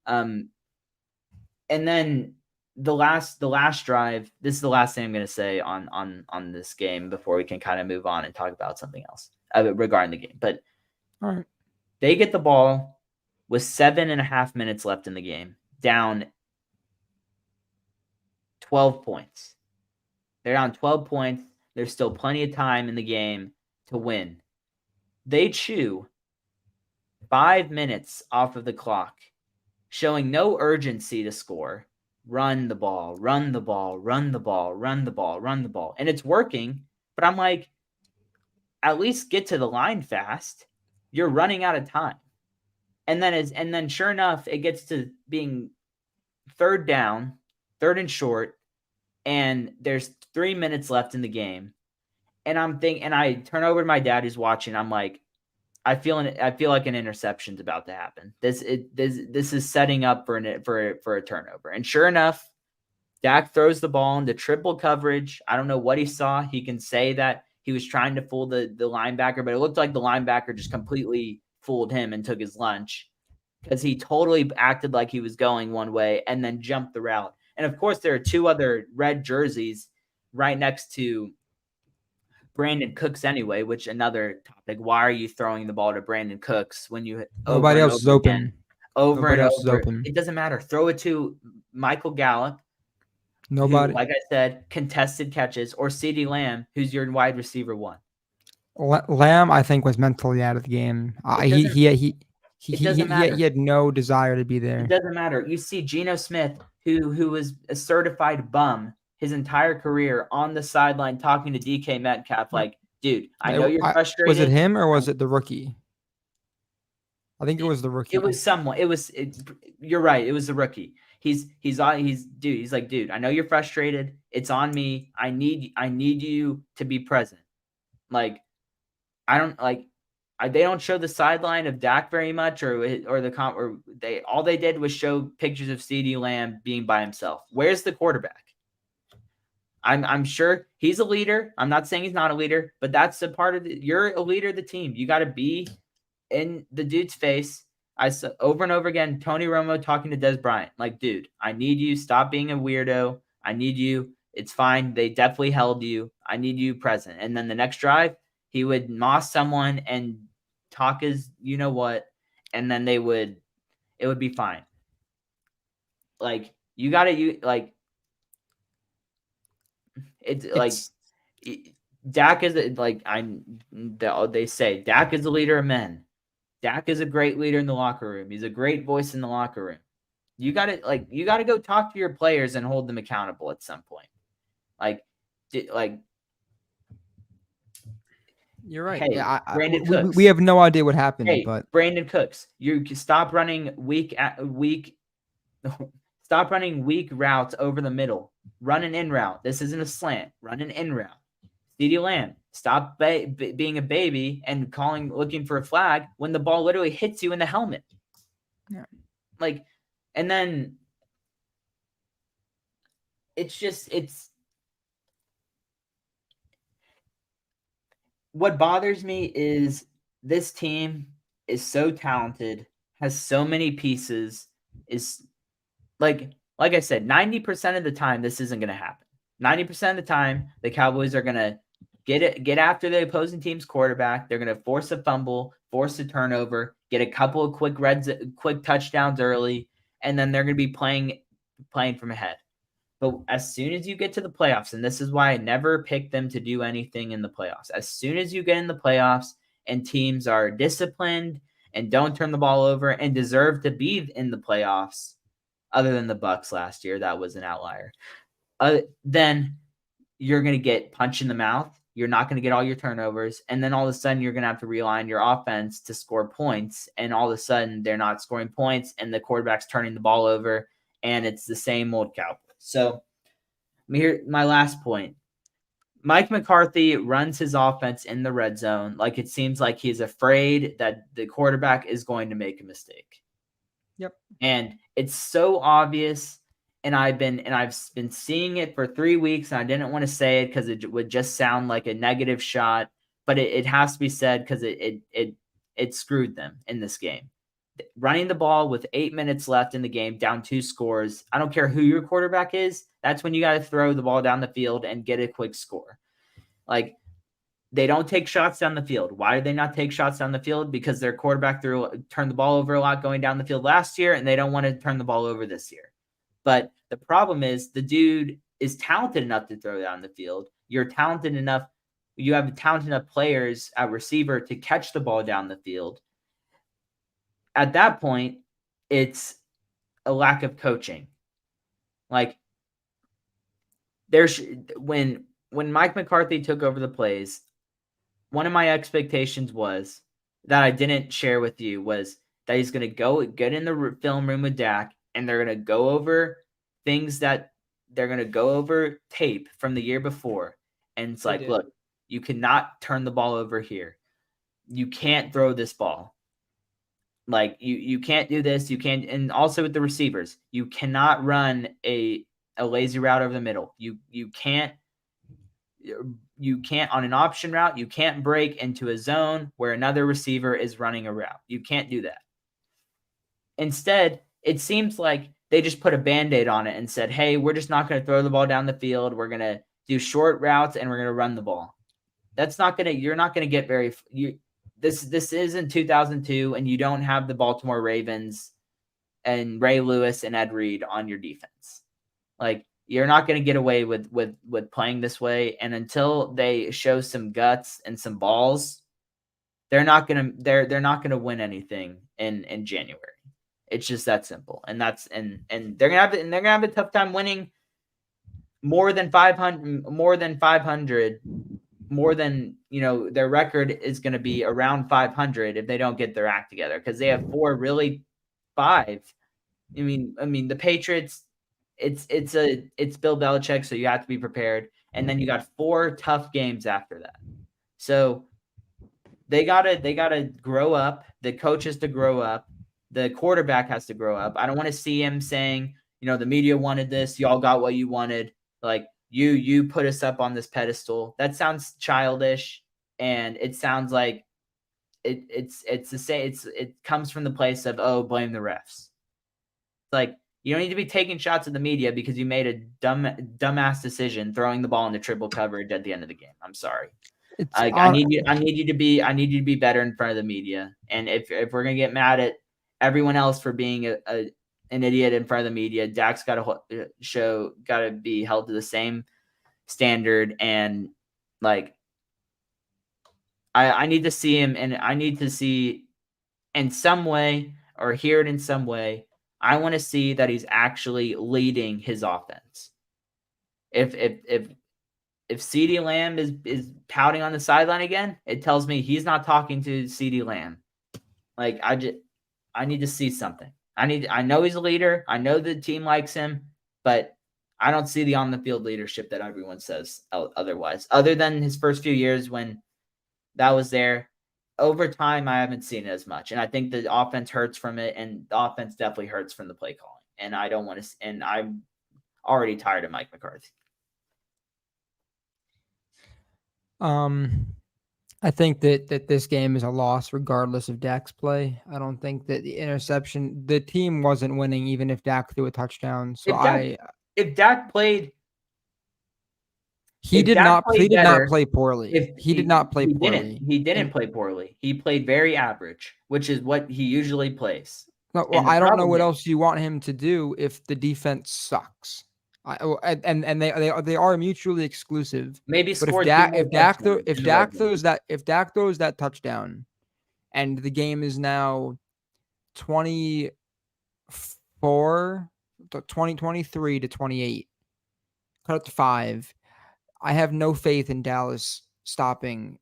And then the last drive, this is the last thing I'm going to say on this game before we can kind of move on and talk about something else regarding the game. But all right, they get the ball with 7.5 minutes left in the game, down 12 points. They're down 12 points. There's still plenty of time in the game to win. They chew 5 minutes off of the clock, showing no urgency to score. Run the ball. And it's working, but I'm like, at least get to the line fast. You're running out of time. And then sure enough, it gets to being 3rd down, 3rd and short, and there's 3 minutes left in the game. And I turn over to my dad who's watching. I'm like, I feel like an interception's about to happen. This is setting up for a turnover. And sure enough, Dak throws the ball into triple coverage. I don't know what he saw. He can say that he was trying to fool the linebacker, but it looked like the linebacker just completely fooled him and took his lunch because he totally acted like he was going one way and then jumped the route. And of course, there are 2 other red jerseys right next to Brandon Cooks anyway, which another topic. Why are you throwing the ball to Brandon Cooks when you over Nobody and else is over again, open. over Nobody and else is over? open. It doesn't matter. Throw it to Michael Gallup, who, Nobody. like I said, contested catches, or CeeDee Lamb, who's your wide receiver 1. Lamb, I think, was mentally out of the game. It doesn't. It doesn't He matter. had no desire to be there. It doesn't matter. You see Geno Smith, who was a certified bum his entire career, on the sideline talking to DK Metcalf, like, dude, I know you're frustrated. Was it him or was it the rookie? I think it was the rookie. It was someone. You're right. It was the rookie. He's like, dude, I know you're frustrated. It's on me. I need you to be present. Like, they don't show the sideline of Dak very much, or all they did was show pictures of CeeDee Lamb being by himself. Where's the quarterback? I'm sure he's a leader. I'm not saying he's not a leader, but that's a part of you're a leader of the team. You got to be in the dude's face. I saw over and over again Tony Romo talking to Des Bryant, like, dude, I need you. Stop being a weirdo. I need you. It's fine. They definitely held you. I need you present. And then the next drive, he would moss someone and talk as you know what, and then it would be fine. Like, you got to like. It's like Dak is they say Dak is a leader of men. Dak is a great leader in the locker room. He's a great voice in the locker room. You got to go talk to your players and hold them accountable at some point. You're right. Hey, yeah, Brandon Cooks. We have no idea what happened. Hey, but Brandon Cooks, you stop running weak stop running weak routes over the middle. Run an in route. This isn't a slant. Run an in route. CeeDee Lamb, stop being a baby and looking for a flag when the ball literally hits you in the helmet. Yeah. And then what bothers me is this team is so talented, has so many pieces, is like I said, 90% of the time, this isn't going to happen. 90% of the time, the Cowboys are going to get after the opposing team's quarterback. They're going to force a fumble, force a turnover, get a couple of quick touchdowns early, and then they're going to be playing from ahead. But as soon as you get to the playoffs, and this is why I never pick them to do anything in the playoffs, as soon as you get in the playoffs and teams are disciplined and don't turn the ball over and deserve to be in the playoffs, other than the Bucs last year, that was an outlier, then you're going to get punched in the mouth. You're not going to get all your turnovers. And then all of a sudden, you're going to have to rely on your offense to score points. And all of a sudden, they're not scoring points, and the quarterback's turning the ball over, and it's the same old Cowboys. So here, my last point. Mike McCarthy runs his offense in the red zone like it seems like he's afraid that the quarterback is going to make a mistake. Yep. And it's so obvious, and I've been seeing it for 3 weeks, and I didn't want to say it because it would just sound like a negative shot, but it has to be said because it screwed them in this game. Running the ball with 8 minutes left in the game, down 2 scores. I don't care who your quarterback is. That's when you got to throw the ball down the field and get a quick score. Like, they don't take shots down the field. Why do they not take shots down the field? Because their quarterback turned the ball over a lot going down the field last year, and they don't want to turn the ball over this year. But the problem is the dude is talented enough to throw down the field. You're talented enough. You have talented enough players at receiver to catch the ball down the field. At that point, it's a lack of coaching. Like, when Mike McCarthy took over the plays, one of my expectations was that I didn't share with you was that he's going to get in the film room with Dak, and they're going to go over things that they're going to go over tape from the year before. And it's like, look, you cannot turn the ball over here. You can't throw this ball. Like, you can't do this. You can't. And also with the receivers, you cannot run a lazy route over the middle. You can't can't, on an option route, you can't break into a zone where another receiver is running a route. You can't do that. Instead, it seems like they just put a Band-Aid on it and said, hey, we're just not going to throw the ball down the field. We're going to do short routes and we're going to run the ball. You're not going to get this isn't 2002 and you don't have the Baltimore Ravens and Ray Lewis and Ed Reed on your defense. Like, you're not going to get away with playing this way. And until they show some guts and some balls, they're not going to win anything in January. It's just that simple. And they're going to have a tough time winning more than 500, their record is going to be around 500 if they don't get their act together, because they have 4 really 5. I mean the Patriots, it's Bill Belichick, so you have to be prepared. And then you got 4 tough games after that. So they gotta grow up. The coach has to grow up. The quarterback has to grow up. I don't want to see him saying, the media wanted this, y'all got what you wanted. Like, you put us up on this pedestal. That sounds childish, and it sounds like it's the same. It comes from the place of, oh, blame the refs. It's like, you don't need to be taking shots at the media because you made a dumbass decision throwing the ball into triple coverage at the end of the game. I'm sorry. I need you to be better in front of the media. And if we're gonna get mad at everyone else for being an idiot in front of the media, Dak's got to be held to the same standard. And like, I need to see him, and I need to see in some way, or hear it in some way. I want to see that he's actually leading his offense. If CeeDee Lamb is pouting on the sideline again, it tells me he's not talking to CeeDee Lamb. Like, I need to see something. I know he's a leader. I know the team likes him, but I don't see the on the field leadership that everyone says otherwise. Other than his first few years when that was there, over time I haven't seen it as much, and I think the offense hurts from it, and the offense definitely hurts from the play calling. And I don't want to. And I'm already tired of Mike McCarthy. I think that this game is a loss regardless of Dak's play. I don't think that the interception, the team wasn't winning even if Dak threw a touchdown. So if Dak played, he did not play poorly. He didn't play poorly. He played very average, which is what he usually plays. No, well, I don't know what else you want him to do if the defense sucks. And they are mutually exclusive. Maybe, but if Dak throws that touchdown, and the game is now 23 to 28, cut it to 5. I have no faith in Dallas stopping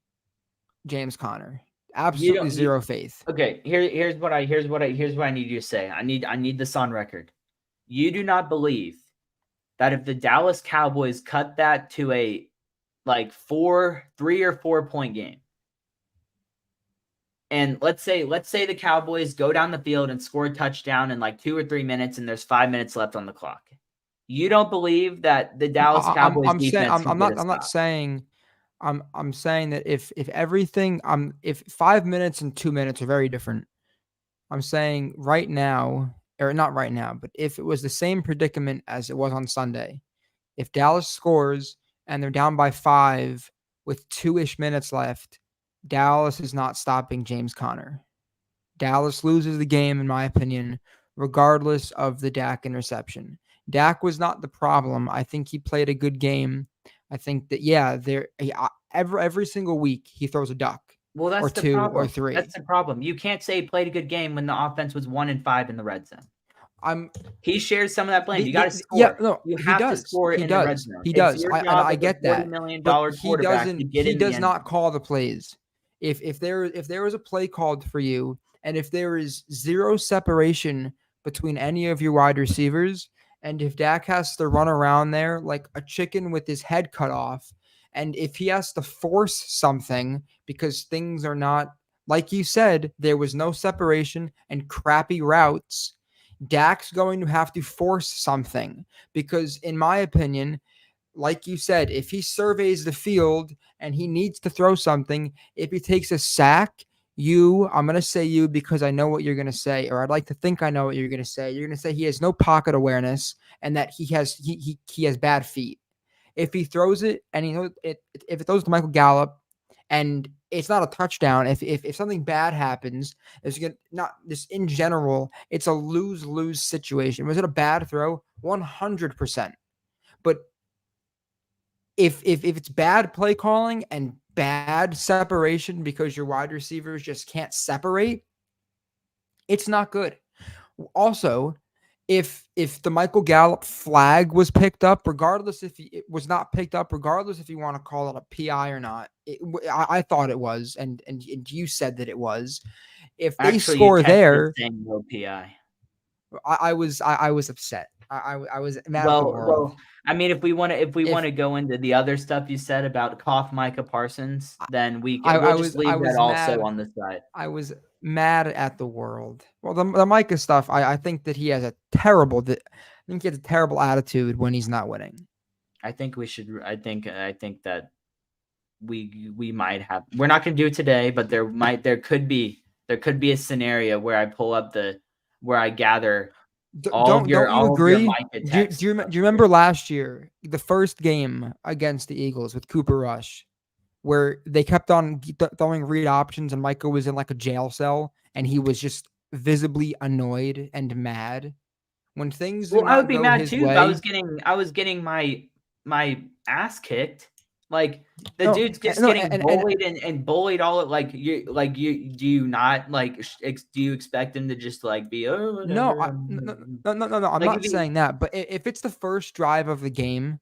James Conner. Absolutely zero faith. Okay, here's what I need you to say. I need this on record. You do not believe that if the Dallas Cowboys cut that to a 3 or 4 point game, and let's say the Cowboys go down the field and score a touchdown in 2 or 3 minutes, and there's 5 minutes left on the clock, you don't believe that the Dallas Cowboys I'm saying that if 5 minutes and 2 minutes are very different. I'm saying right now, or not right now, but if it was the same predicament as it was on Sunday, if Dallas scores and they're down by 5 with 2-ish minutes left, Dallas is not stopping James Conner. Dallas loses the game, in my opinion, regardless of the Dak interception. Dak was not the problem. I think he played a good game. I think that, every single week he throws a duck. Well, that's or the 2 problem. or 3. That's the problem. You can't say he played a good game when the offense was 1-5 in the red zone. He shares some of that blame. You got to score. Yeah, no, you have to score in the red zone. He does. I get that. $40 million quarterback. He does not call the plays. If there is a play called for you, and if there is zero separation between any of your wide receivers, and if Dak has to run around there like a chicken with his head cut off, and if he has to force something because things are not, like you said, there was no separation and crappy routes, Dak's going to have to force something because, in my opinion, like you said, if he surveys the field and he needs to throw something, if he takes a sack, I'm going to say you because I know what you're going to say, or I'd like to think I know what you're going to say. You're going to say he has no pocket awareness and that he has bad feet. If he throws it and if it throws to Michael Gallup and it's not a touchdown, if something bad happens, it's gonna not just in general, it's a lose-lose situation. Was it a bad throw? 100%. But if it's bad play calling and bad separation because your wide receivers just can't separate, it's not good. Also, if the Michael Gallup flag was picked up, regardless if it was not picked up, regardless if you want to call it a PI or not, I thought it was, and you said that it was. If they Actually, you score texted there, saying no PI. I was upset. I was mad at the world. Well, I mean, if we want If to go into the other stuff you said about Koff Micah Parsons, then I we'll just I leave that was also mad. on the side. I was mad at the world. Well, the Micah stuff, I think that he has a terrible attitude when he's not winning. I think we should. I think that we might have. We're not going to do it today, but there could be a scenario where I pull up where I gather all of your Don't you agree? Micah texts. Do you remember last year, the first game against the Eagles with Cooper Rush, where they kept on throwing read options and Micah was in like a jail cell and he was just visibly annoyed and mad when things do Well, I would not be go mad his too if I way. was getting my ass kicked. Like the No, dude's just no, getting bullied and bullied all you do you not do you expect him to just like be whatever no. I'm like not if he saying that, but if it's the first drive of the game,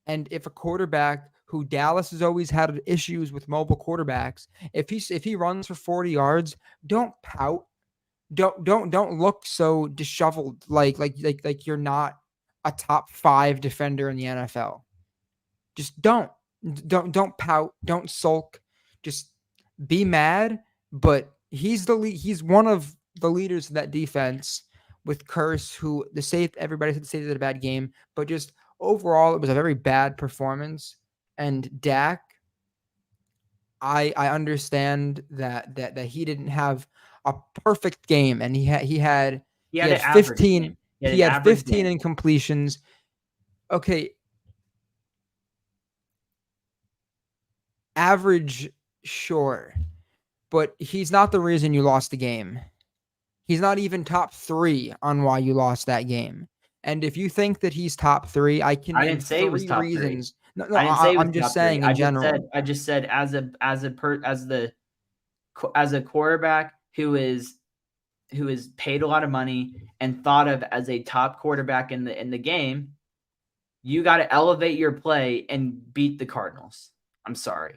and if a quarterback who Dallas has always had issues with mobile quarterbacks, if he runs for 40 yards, don't pout. Don't look so disheveled like you're not a top 5 defender in the NFL. Just don't pout, don't sulk. Just be mad, but he's one of the leaders of that defense with Curse, who everybody said the safety did a bad game, but just overall it was a very bad performance. And Dak, I understand that he didn't have a perfect game, and he had had an average 15 game. He had an average game. incompletions. Okay, average, sure, but he's not the reason you lost the game. He's not even top 3 on why you lost that game. And if you think that he's top 3, I can I name didn't say he was 3 top 3. reasons. No, I didn't say he was I'm just top 3. saying in general. I just said as a quarterback who is paid a lot of money and thought of as a top quarterback in the game, you got to elevate your play and beat the Cardinals. I'm sorry.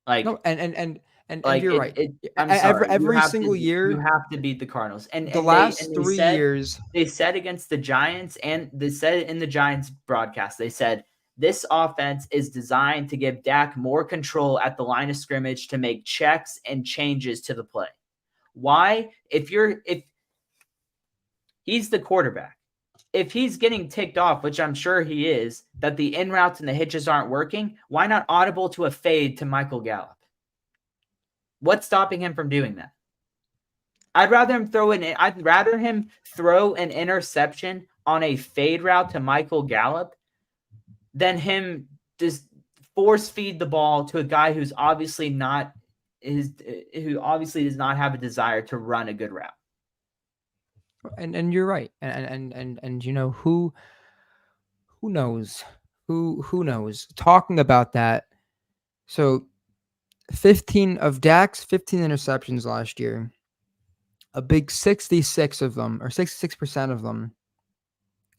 Like No, and like you're right. I'm sorry. Every single You year, have to beat the Cardinals. And the last 3 years, they said against the Giants, and they said it in the Giants broadcast. They said this offense is designed to give Dak more control at the line of scrimmage to make checks and changes to the play. Why? If he's the quarterback, if he's getting ticked off, which I'm sure he is, that the in routes and the hitches aren't working, why not audible to a fade to Michael Gallup? What's stopping him from doing that? I'd rather him throw an interception on a fade route to Michael Gallup than him just force feed the ball to a guy who obviously does not have a desire to run a good route. And you're right. And you know who knows? Who knows? Talking about that. So 15 of Dak's 15 interceptions last year, a big 66 of them, or 66% of them,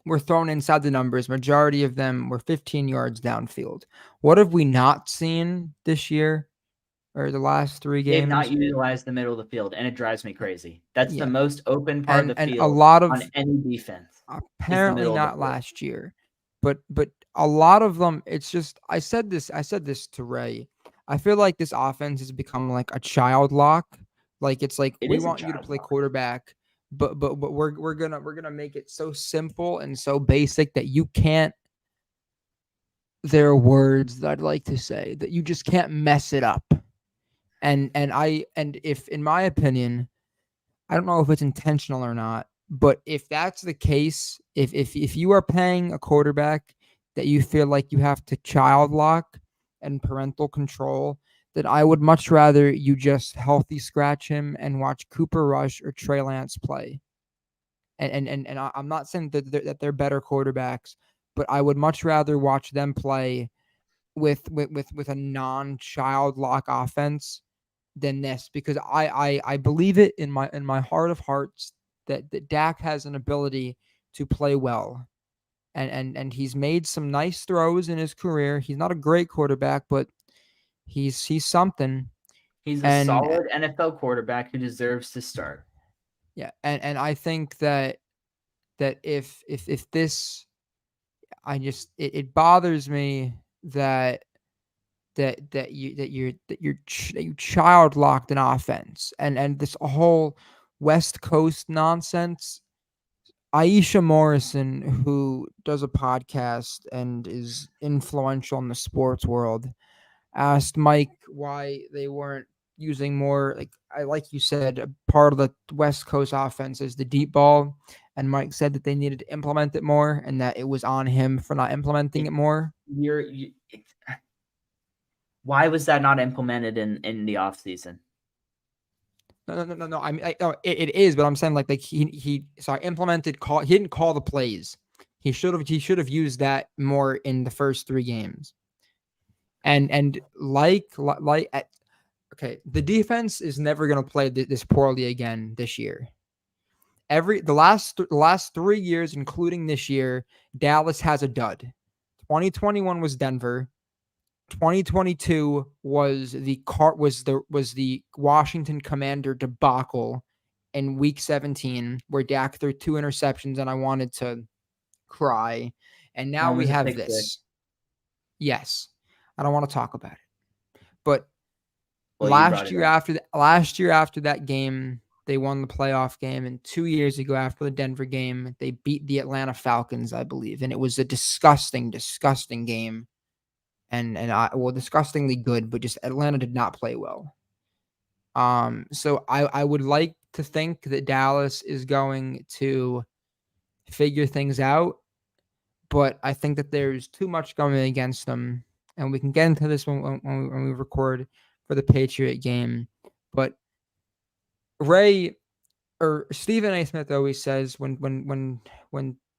were thrown inside the numbers. Majority of them were 15 yards downfield. What have we not seen this year, or the last 3 games? They've not utilized the middle of the field, and it drives me crazy. That's the most open part of the field a lot of, on any defense. Apparently not last year, but a lot of them. It's just I said this to Ray. I feel like this offense has become like a child lock. Like it's like we want you to play quarterback, but we're gonna make it so simple and so basic that you can't there are words that I'd like to say that you just can't mess it up. And if, in my opinion, I don't know if it's intentional or not, but if that's the case, if you are paying a quarterback that you feel like you have to child lock and parental control, then I would much rather you just healthy scratch him and watch Cooper Rush or Trey Lance play. I'm not saying that they're better quarterbacks, but I would much rather watch them play with a non-child lock offense than this, because I believe it in my heart of hearts that Dak has an ability to play well. And he's made some nice throws in his career. He's not a great quarterback, but he's something. He's a And solid NFL quarterback who deserves to start. yeah, and I think that if this, I just, it bothers me that you child locked an offense, and this whole West Coast nonsense. Aisha Morrison, who does a podcast and is influential in the sports world, asked Mike why they weren't using more, like you said, a part of the West Coast offense is the deep ball, and Mike said that they needed to implement it more and that it was on him for not implementing it more. Why was that not implemented in the offseason? No. I mean, it is, but I'm saying like he sorry, implemented call. He didn't call the plays. He should have used that more in the first 3 games. And okay, the defense is never gonna play this poorly again this year. The last 3 years, including this year, Dallas has a dud. 2021 was Denver. 2022 was the Washington Commander debacle in Week 17, where Dak threw 2 interceptions, and I wanted to cry. And now we have this. Yes, I don't want to talk about it. But last year after that game, they won the playoff game, and 2 years ago after the Denver game, they beat the Atlanta Falcons, I believe, and it was a disgusting game. And disgustingly good, but just Atlanta did not play well. So I would like to think that Dallas is going to figure things out, but I think that there's too much going against them, and we can get into this when we record for the Patriot game. But Stephen A. Smith always says when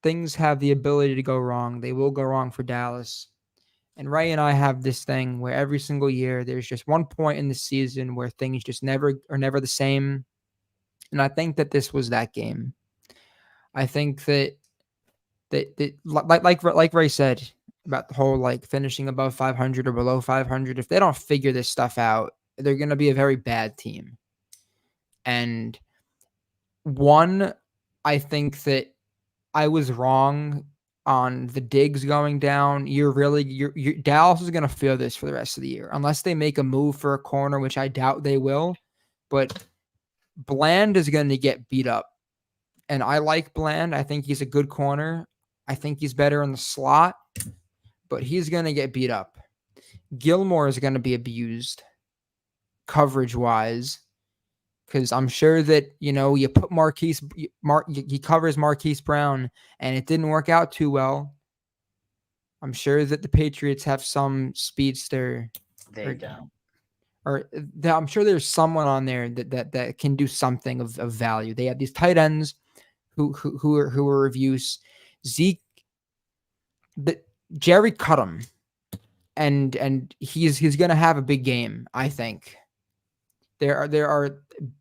things have the ability to go wrong, they will go wrong for Dallas. And Ray and I have this thing where every single year there's just one point in the season where things just never the same. And I think that this was that game. I think that like Ray said about the whole like finishing above 500 or below 500, if they don't figure this stuff out, they're going to be a very bad team. And I think that I was wrong on the Diggs going down. Dallas is going to feel this for the rest of the year unless they make a move for a corner, which I doubt they will. But Bland is going to get beat up, and I like Bland. I think he's a good corner. I think he's better in the slot, but he's going to get beat up. Gilmore is going to be abused coverage wise, because I'm sure that, you put he covers Marquise Brown, and it didn't work out too well. I'm sure that the Patriots have some speedster. They don't. I'm sure there's someone on there that can do something of value. They have these tight ends who are of use. Jerry cut him, and he's going to have a big game, I think.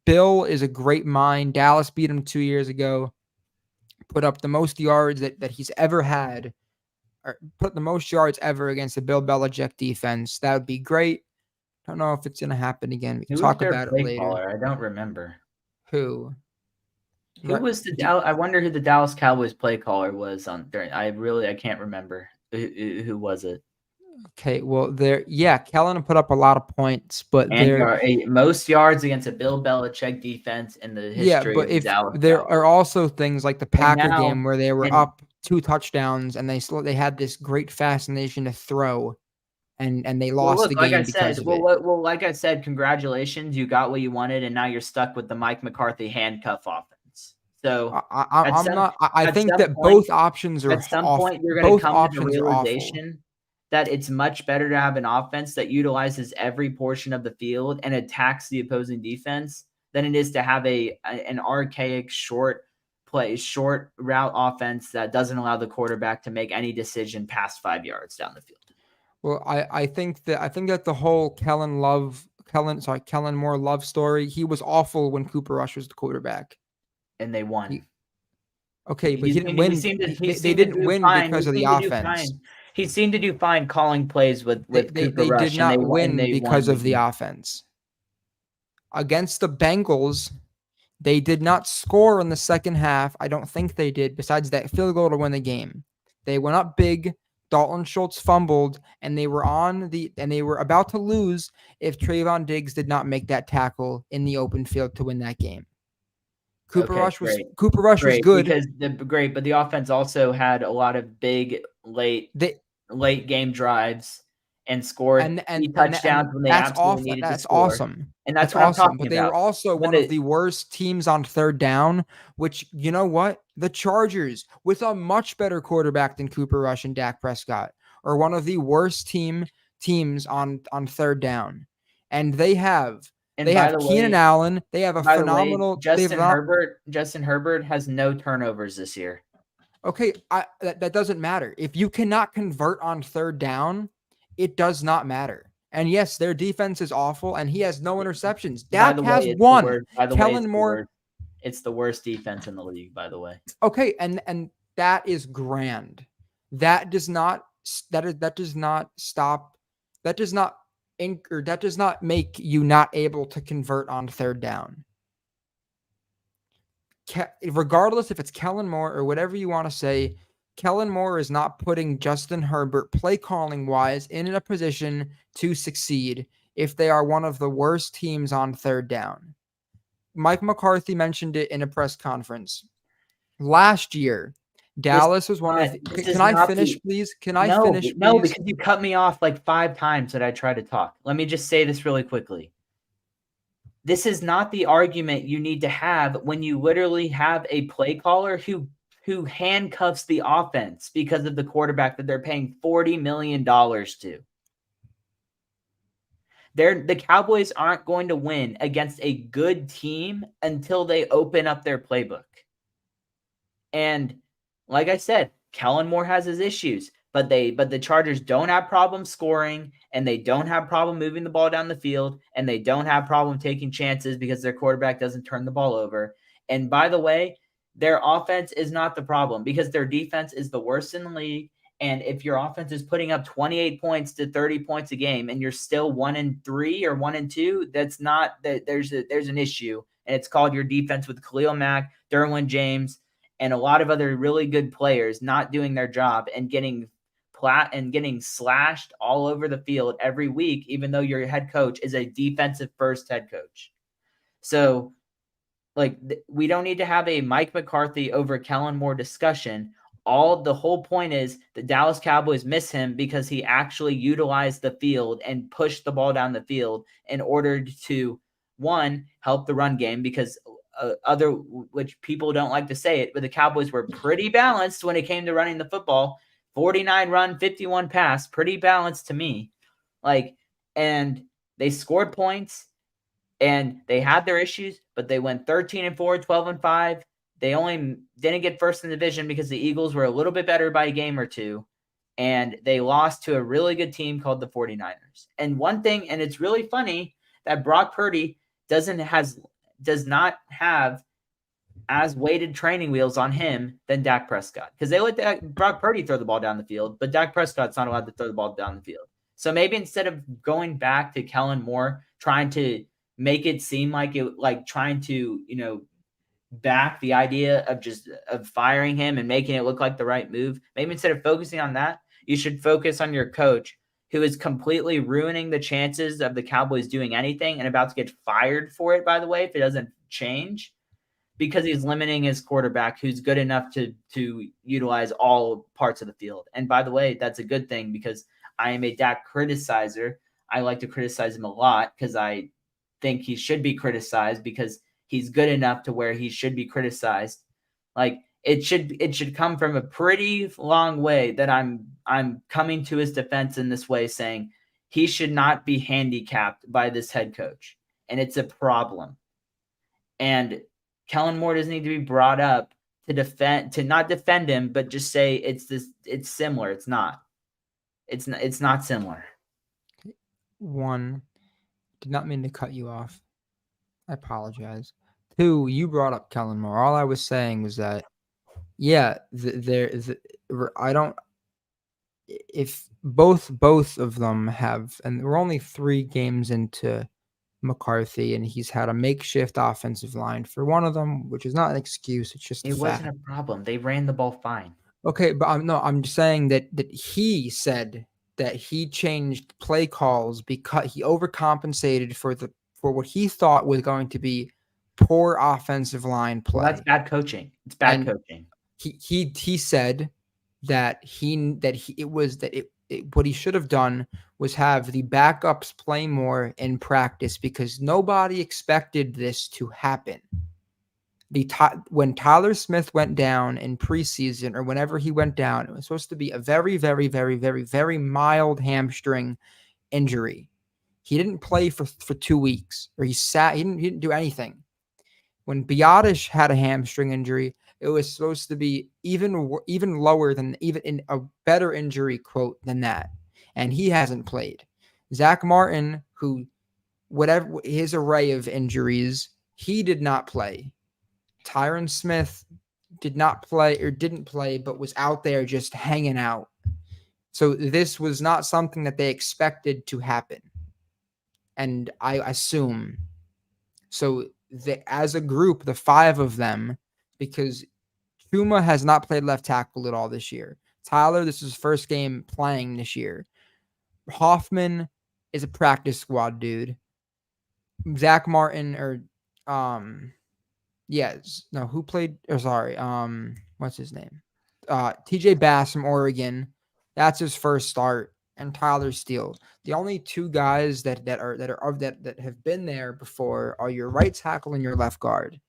Bill is a great mind. Dallas beat him 2 years ago, put up the most yards that he's ever had, or put the most yards ever against the Bill Belichick defense. That would be great. I don't know if it's going to happen again. We can talk about it later. Caller? I don't remember. Who was I wonder who the Dallas Cowboys play caller was on during. I can't remember. Who was it? Okay, well, Kellen put up a lot of points, but most yards against a Bill Belichick defense in the history of the Dallas Cowboys. There are also things like the Packer game where they were up 2 touchdowns, and they had this great fascination to throw, and they Well, lost look, the like I game because said, of it. like I said, congratulations, you got what you wanted, and now you're stuck with the Mike McCarthy handcuff offense. So at I'm some not. I at think some that point, both options are at some off. point, you're going to Both come to the options are awful. realization that it's much better to have an offense that utilizes every portion of the field and attacks the opposing defense than it is to have an archaic short route offense that doesn't allow the quarterback to make any decision past 5 yards down the field. Well, I think that the whole Kellen Moore love story. He was awful when Cooper Rush was the quarterback. And they won. Okay, but He he didn't seemed, he win. seemed to, he They seemed to didn't do win fine. because He of the seemed to do offense. fine. He seemed to do fine calling plays with Cooper They did Rush, and not win they won because the of the game. offense. Against the Bengals, they did not score in the second half. I don't think they did, besides that field goal to win the game. They went up big. Dalton Schultz fumbled, and they were about to lose if Trayvon Diggs did not make that tackle in the open field to win that game. Cooper Rush was good. Great, but the offense also had a lot of big late game drives and scored key touchdowns when they absolutely needed to score. Awesome. And that's what I'm talking about. But they were also one of the worst teams on third down, which, you know what? The Chargers, with a much better quarterback than Cooper Rush and Dak Prescott, are one of the worst teams on third down. And they have Keenan Allen. They have a phenomenal Justin Herbert has no turnovers this year. Okay, that doesn't matter. If you cannot convert on third down, it does not matter. And yes, their defense is awful, and he has no interceptions. Dak has one. Kellen Moore. It's the worst defense in the league, by the way. Okay, and that is grand. That does not make you not able to convert on third down. Regardless if it's Kellen Moore or whatever you want to say, Kellen Moore is not putting Justin Herbert play calling wise in a position to succeed if they are one of the worst teams on third down. Mike McCarthy mentioned it in a press conference. Last year, Dallas was one of the, can I finish, please? No, because you cut me off like 5 times that I tried to talk. Let me just say this really quickly. This is not the argument you need to have when you literally have a play caller who handcuffs the offense because of the quarterback that they're paying $40 million to. The Cowboys aren't going to win against a good team until they open up their playbook. And like I said, Kellen Moore has his issues, but the Chargers don't have problems scoring, and they don't have problem moving the ball down the field, and they don't have problem taking chances because their quarterback doesn't turn the ball over. And by the way, their offense is not the problem because their defense is the worst in the league. And if your offense is putting up 28 points to 30 points a game and you're still 1-3 or 1-2, that's not that there's an issue. And it's called your defense with Khalil Mack, Derwin James, and a lot of other really good players not doing their job and getting slashed all over the field every week, even though your head coach is a defensive first head coach. So we don't need to have a Mike McCarthy over Kellen Moore discussion. The whole point is the Dallas Cowboys miss him because he actually utilized the field and pushed the ball down the field in order to, one, help the run game, because which people don't like to say it, but the Cowboys were pretty balanced when it came to running the football. 49 run, 51 pass, pretty balanced to me. And they scored points and they had their issues, but they went 13-4, 12-5. They only didn't get first in the division because the Eagles were a little bit better by a game or two, and they lost to a really good team called the 49ers. And one thing, and it's really funny that Brock Purdy does not have as weighted training wheels on him than Dak Prescott, because they let Brock Purdy throw the ball down the field, but Dak Prescott's not allowed to throw the ball down the field. So maybe instead of going back to Kellen Moore, trying to make it seem trying to, back the idea of firing him and making it look like the right move, maybe instead of focusing on that, you should focus on your coach, who is completely ruining the chances of the Cowboys doing anything and about to get fired for it, by the way, if it doesn't change. because he's limiting his quarterback who's good enough to utilize all parts of the field. And by the way, that's a good thing because I am a Dak criticizer. I like to criticize him a lot because I think he should be criticized because he's good enough to where he should be criticized. Like it should come from a pretty long way that I'm coming to his defense in this way, saying he should not be handicapped by this head coach, and it's a problem. And Kellen Moore doesn't need to be brought up to not defend him, but just say it's similar. It's not. It's not similar. One, did not mean to cut you off. I apologize. Two, you brought up Kellen Moore. All I was saying was that, yeah, I don't. If both of them have, and we're only 3 games into McCarthy, and he's had a makeshift offensive line for one of them, which is not an excuse. It's just it wasn't a problem. They ran the ball fine. Okay, but I'm saying that he said that he changed play calls because he overcompensated for what he thought was going to be poor offensive line play. Well, that's bad coaching. It's bad coaching. He said that what he should have done was have the backups play more in practice because nobody expected this to happen. When Tyler Smith went down in preseason or whenever he went down, it was supposed to be a very, very, very, very, very mild hamstring injury. He didn't play for 2 weeks, or he didn't do anything. When Biotish had a hamstring injury, it was supposed to be even lower than, even in a better injury quote than that. And he hasn't played. Zach Martin, who, whatever his array of injuries, he did not play. Tyron Smith didn't play, but was out there just hanging out. So this was not something that they expected to happen. And I assume, so as a group, the 5 of them, because Chuma has not played left tackle at all this year. Tyler, this is his first game playing this year. Hoffman is a practice squad dude. Zach Martin who played? What's his name? TJ Bass from Oregon. That's his first start, and Tyler Steele. The only 2 guys that have been there before are your right tackle and your left guard.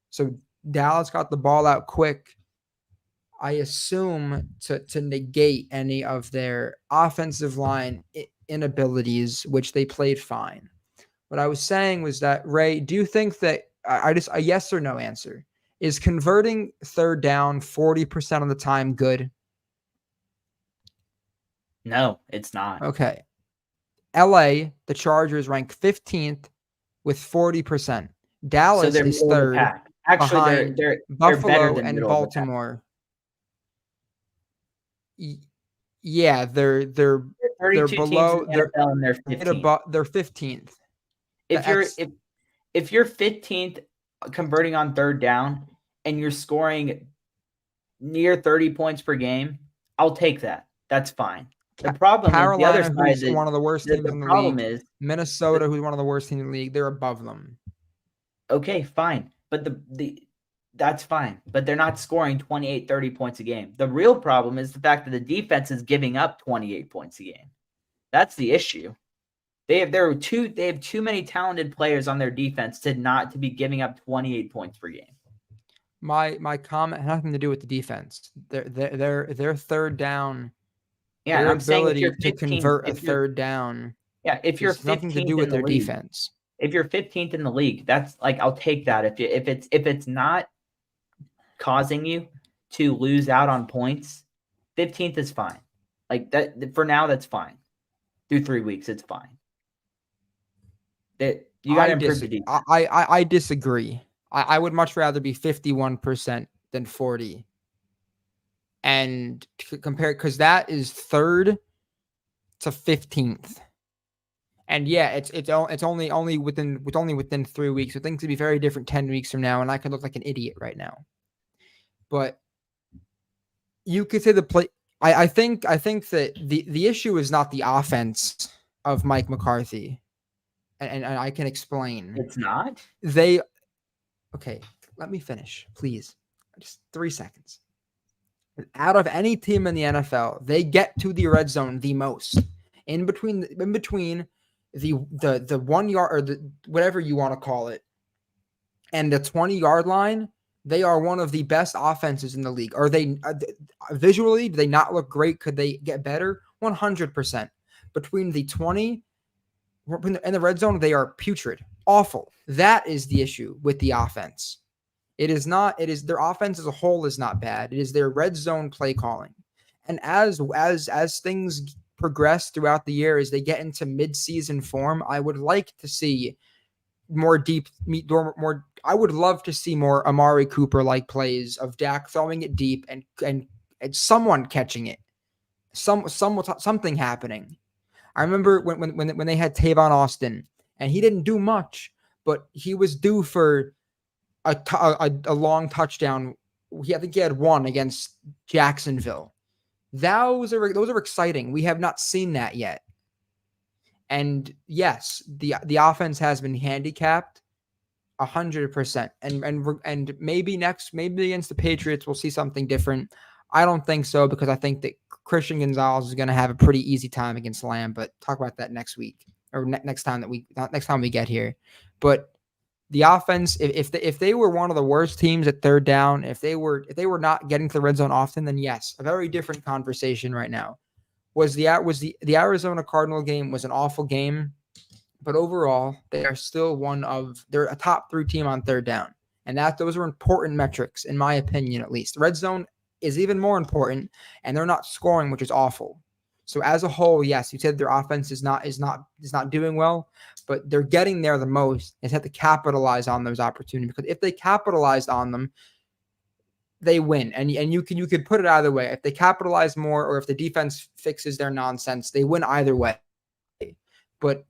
So Dallas got the ball out quick, I assume, to negate any of their offensive line inabilities, which they played fine. What I was saying was that, Ray, do you think that a yes or no answer is converting third down 40% of the time good? No, it's not. Okay. LA, the Chargers rank 15th with 40%. Dallas is third. Actually, they're Buffalo better than and Baltimore. Yeah, they're below. They're and they're 15th. They're 15th. If you're 15th converting on third down and you're scoring near 30 points per game, I'll take that. That's fine. The problem Carolina, is the other side who's one of the worst teams in the league. Is Minnesota, who's one of the worst teams in the league. They're above them. Okay, fine. But that's fine. But they're not scoring 28, 30 points a game. The real problem is the fact that the defense is giving up 28 points a game. That's the issue. They have too many talented players on their defense to be giving up 28 points per game. My comment had nothing to do with the defense. Their third down. Yeah, their I'm saying ability to convert a third down. Yeah, if you're 15th nothing to do with their league, defense. If you're 15th in the league, that's like, I'll take that. If it's not causing you to lose out on points, 15th is fine. Like that for now, that's fine. Through 3 weeks, it's fine. You got to improve the defense. I disagree. I would much rather be 51% than 40. And compare, because that is third to 15th. And yeah, it's only within 3 weeks. So things could be very different 10 weeks from now, and I could look like an idiot right now. But you could say the play. I think that the issue is not the offense of Mike McCarthy, and I can explain. It's not. Okay, let me finish, please. Just 3 seconds. Out of any team in the NFL, they get to the red zone the most. In between the 1 yard or the whatever you want to call it and the 20-yard line, they are one of the best offenses in the league. Are they visually, do they not look great? Could they get better? 100%. Between the 20 and the red zone, they are putrid, awful. That is the issue with the offense. It is their offense as a whole is not bad. It is their red zone play calling. And as things progress throughout the year, as they get into mid-season form, I would like to see more. I would love to see more Amari Cooper like plays of Dak throwing it deep and someone catching it, something happening. I remember when they had Tavon Austin and he didn't do much, but he was due for a long touchdown. I think he had one against Jacksonville. Those are exciting. We have not seen that yet. And yes, the offense has been handicapped 100%. And maybe against the Patriots, we'll see something different. I don't think so, because I think that Christian Gonzalez is going to have a pretty easy time against Lamb, but talk about that next week or next time we get here. But the offense, if they were one of the worst teams at third down, if they were not getting to the red zone often, then yes, a very different conversation right now. The Arizona Cardinal game was an awful game, but overall they are still they're a top 3 team on third down, and those are important metrics in my opinion. At least red zone is even more important, and they're not scoring, which is awful. So as a whole, yes, you said their offense is not doing well, but they're getting there the most. They have to capitalize on those opportunities, because if they capitalized on them, they win. And you could put it either way. If they capitalize more, or if the defense fixes their nonsense, they win either way. But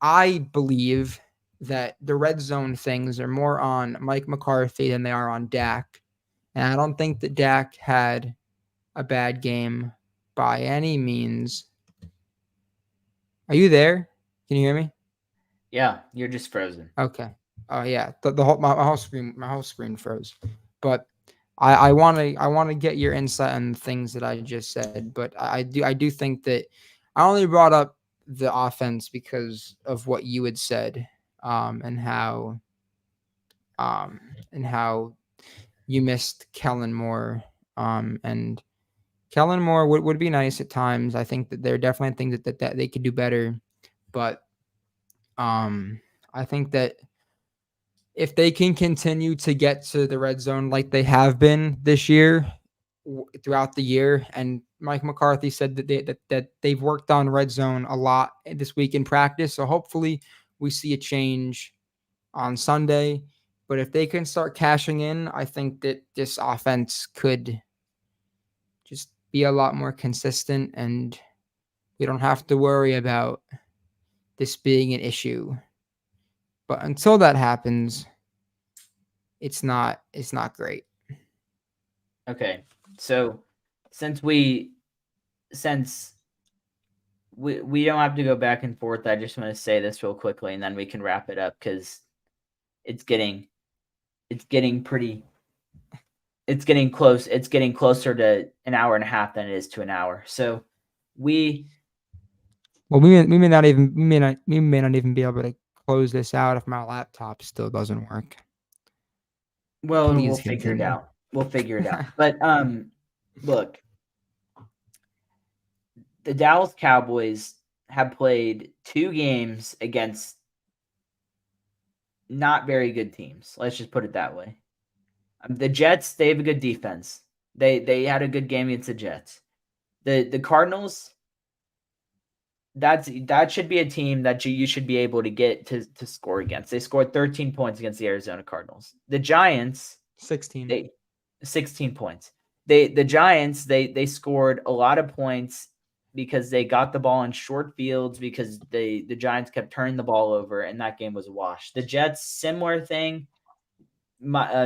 I believe that the red zone things are more on Mike McCarthy than they are on Dak. And I don't think that Dak had a bad game by any means. Are you there? Can you hear me? Yeah, you're just frozen. Okay. Oh yeah. My whole screen froze. But I want to get your insight on the things that I just said. But I do think that I only brought up the offense because of what you had said, and how you missed Kellen Moore, and Kellen Moore would be nice at times. I think that there are definitely things that they could do better, but I think that if they can continue to get to the red zone like they have been this year, throughout the year, and Mike McCarthy said that they've worked on red zone a lot this week in practice, so hopefully we see a change on Sunday. But if they can start cashing in, I think that this offense could just be a lot more consistent, and we don't have to worry about this being an issue. But until that happens, it's not great. Okay. So since we don't have to go back and forth, I just want to say this real quickly, and then we can wrap it up, because it's getting close. It's getting closer to an hour and a half than it is to an hour. So we may not even be able to close this out if my laptop still doesn't work. Well, we'll figure it out. But look, the Dallas Cowboys have played 2 games against not very good teams. Let's just put it that way. The Jets, they have a good defense. They had a good game against the Jets. The Cardinals, that should be a team that you should be able to get to score against. They scored 13 points against the Arizona Cardinals. The Giants, 16 points. The Giants, they scored a lot of points because they got the ball in short fields, because the Giants kept turning the ball over, and that game was a wash. The Jets, similar thing.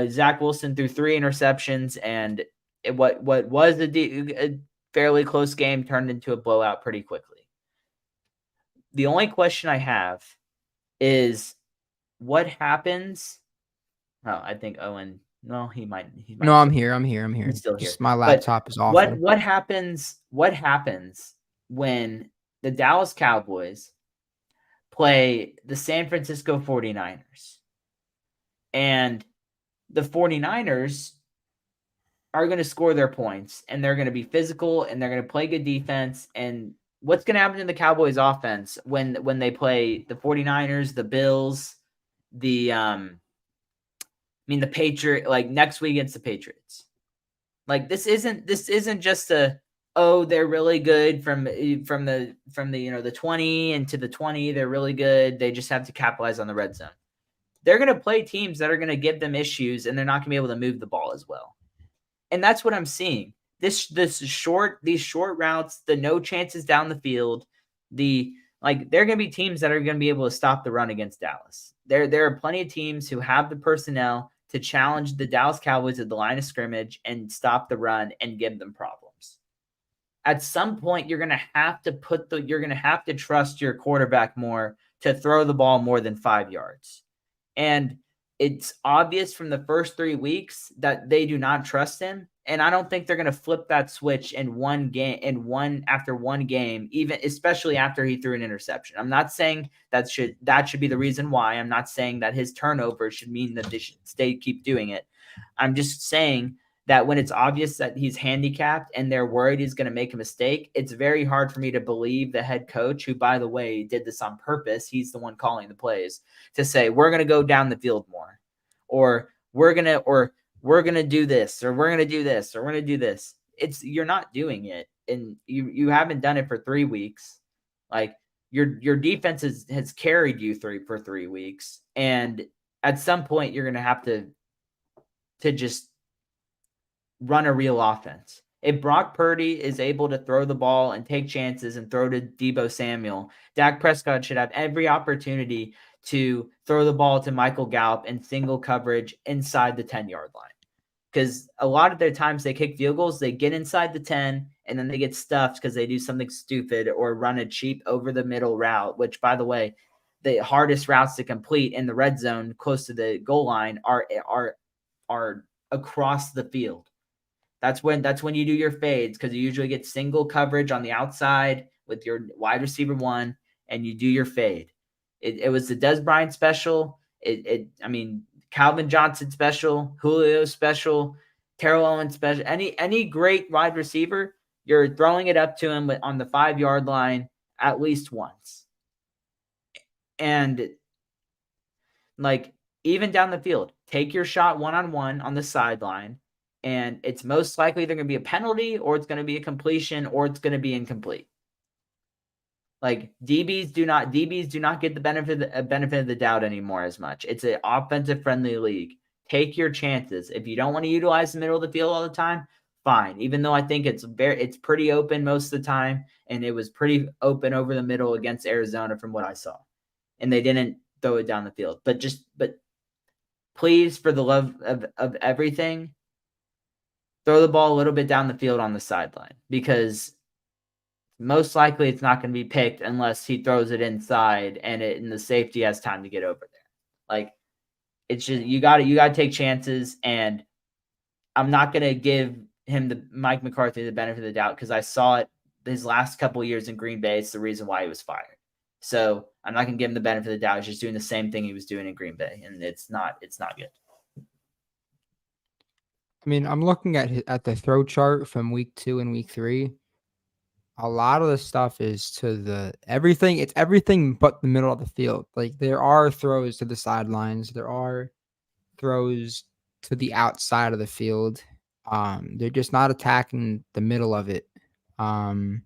Zach Wilson threw 3 interceptions, and what was a fairly close game turned into a blowout pretty quickly. The only question I have is, what happens Oh, I think Owen. No, he might. No, I'm Still, here. I'm here. I'm here. he's still here. Just my But laptop is awful. what happens? What happens when the Dallas Cowboys play the San Francisco 49ers? And the 49ers are going to score their points, and they're going to be physical, and they're going to play good defense. And what's going to happen to the Cowboys offense when they play the 49ers, the Bills, the Patriot, like next week against the Patriots? Like this isn't just they're really good from the the 20 and to the 20, they're really good. They just have to capitalize on the red zone. They're going to play teams that are going to give them issues, and they're not going to be able to move the ball as well. And that's what I'm seeing. These short routes, the no chances down the field, they're going to be teams that are going to be able to stop the run against Dallas. There are plenty of teams who have the personnel to challenge the Dallas Cowboys at the line of scrimmage and stop the run and give them problems. At some point, you're going to have to trust your quarterback more to throw the ball more than 5 yards. And it's obvious from the first 3 weeks that they do not trust him. And I don't think they're going to flip that switch in one game, after one game, even especially after he threw an interception. I'm not saying that should be the reason why. I'm not saying that his turnover should mean that they should keep doing it. I'm just saying that when it's obvious that he's handicapped and they're worried he's going to make a mistake, it's very hard for me to believe the head coach, who, by the way, did this on purpose, he's the one calling the plays, to say, we're going to go down the field more, or we're going to do this, or we're going to do this, or we're going to do this. You're not doing it, and you haven't done it for 3 weeks. Like your defense has carried you for 3 weeks, and at some point you're going to have to just run a real offense. If Brock Purdy is able to throw the ball and take chances and throw to Deebo Samuel, Dak Prescott should have every opportunity to throw the ball to Michael Gallup in single coverage inside the 10-yard line. Because a lot of their times they kick field goals, they get inside the 10, and then they get stuffed because they do something stupid or run a cheap over the middle route, which, by the way, the hardest routes to complete in the red zone close to the goal line are across the field. That's when you do your fades, because you usually get single coverage on the outside with your wide receiver one, and you do your fade. It was the Dez Bryant special. Calvin Johnson special, Julio special, Terrell Owens special. Any great wide receiver, you're throwing it up to him on the 5-yard line at least once. And even down the field, take your shot one-on-one on the sideline, and it's most likely either going to be a penalty, or it's going to be a completion, or it's going to be incomplete. DBs do not get the benefit of the doubt anymore as much. It's an offensive friendly league. Take your chances. If you don't want to utilize the middle of the field all the time, fine. Even though I think it's pretty open most of the time, and it was pretty open over the middle against Arizona from what I saw, and they didn't throw it down the field. But please, for the love of everything, throw the ball a little bit down the field on the sideline, because most likely it's not going to be picked unless he throws it inside and the safety has time to get over there. It's just, you got to take chances, and I'm not going to give him Mike McCarthy the benefit of the doubt, because I saw it his last couple of years in Green Bay. It's the reason why he was fired. So I'm not going to give him the benefit of the doubt. He's just doing the same thing he was doing in Green Bay, and it's not good. I'm looking at the throw chart from week 2 and week 3. A lot of the stuff is to everything. It's everything but the middle of the field. There are throws to the sidelines. There are throws to the outside of the field. They're just not attacking the middle of it. So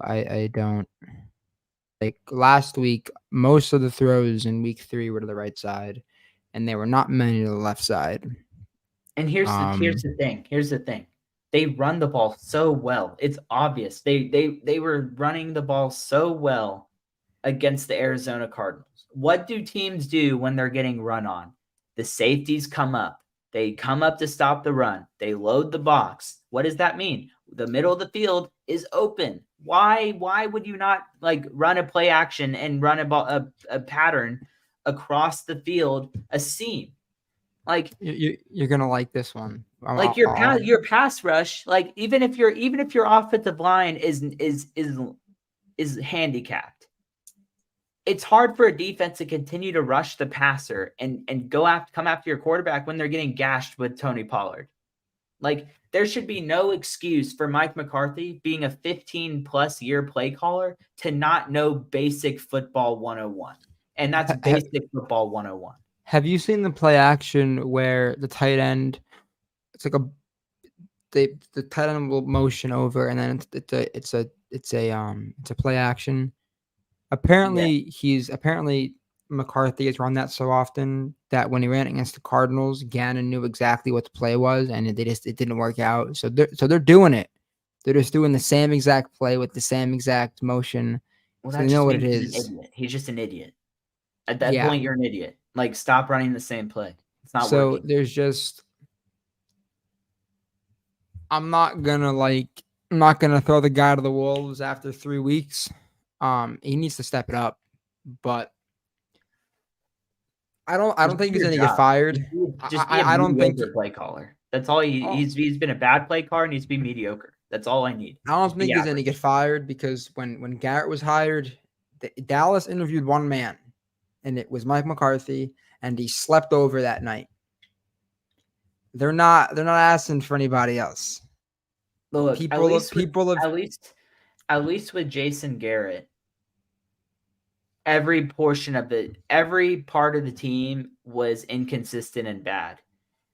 I don't last week. Most of the throws in week 3 were to the right side, and there were not many to the left side. And here's the thing. They run the ball so well. It's obvious. They were running the ball so well against the Arizona Cardinals. What do teams do when they're getting run on? The safeties come up. They come up to stop the run. They load the box. What does that mean? The middle of the field is open. Why would you not run a play action and run a pattern across the field a seam. Like You're gonna like this one. like your pass rush, like even if your offensive line is handicapped, it's hard for a defense to continue to rush the passer and come after your quarterback when they're getting gashed with Tony Pollard. Like, there should be no excuse for Mike McCarthy, being a 15-plus year play caller, to not know basic football 101. And that's basic football 101. Have you seen the play action where the tight end, it's like the tight end will motion over, and then it's a play action. Apparently McCarthy has run that so often that when he ran against the Cardinals, Gannon knew exactly what the play was, and it didn't work out. So they're doing it. They're just doing the same exact play with the same exact motion. Well, so that they know just what it means he's is. an idiot. He's just an idiot. At that point, you're an idiot. Like, stop running the same play. It's not So working. there's just, I'm not gonna throw the guy to the wolves after 3 weeks. He needs to step it up, but I don't think he's gonna get fired. Just be a I don't think mediocre play caller. That's all he's been a bad play caller, needs to be mediocre. That's all I need. I don't think he's gonna get fired because when Garrett was hired, Dallas interviewed one man, and it was Mike McCarthy, and he slept over that night. They're not asking for anybody else. Look, at least with Jason Garrett, every part of the team was inconsistent and bad.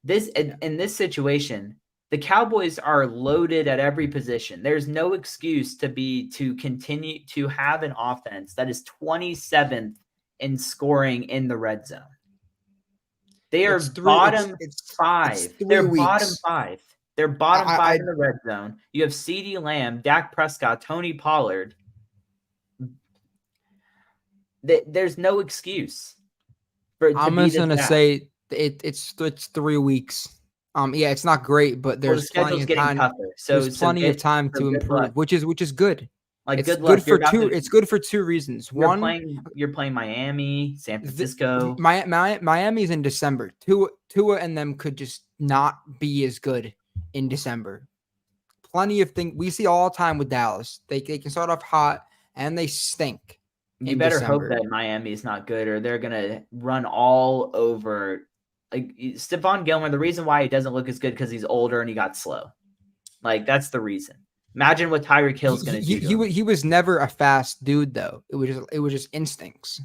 In this situation, the Cowboys are loaded at every position. There's no excuse to continue to have an offense that is 27th in scoring in the red zone. They are bottom 5. They're bottom 5. They're bottom 5 in the red zone. You have CeeDee Lamb, Dak Prescott, Tony Pollard. There's no excuse for it to I'm be just this gonna bad. say it's 3 weeks. Yeah, it's not great, but there's plenty of time. Tougher, so there's plenty of time to improve, which is good. Like, it's good for two. It's good for 2 reasons. You're playing Miami, San Francisco. Miami's in December. Tua and them could just not be as good in December. Plenty of things we see all the time with Dallas. They can start off hot and they stink. You better hope that Miami is not good, or they're gonna run all over. Like, Stephon Gilmore, the reason why he doesn't look as good because he's older and he got slow. Like, that's the reason. Imagine what Tyreek Hill's going to do. He was never a fast dude, though. It was just instincts.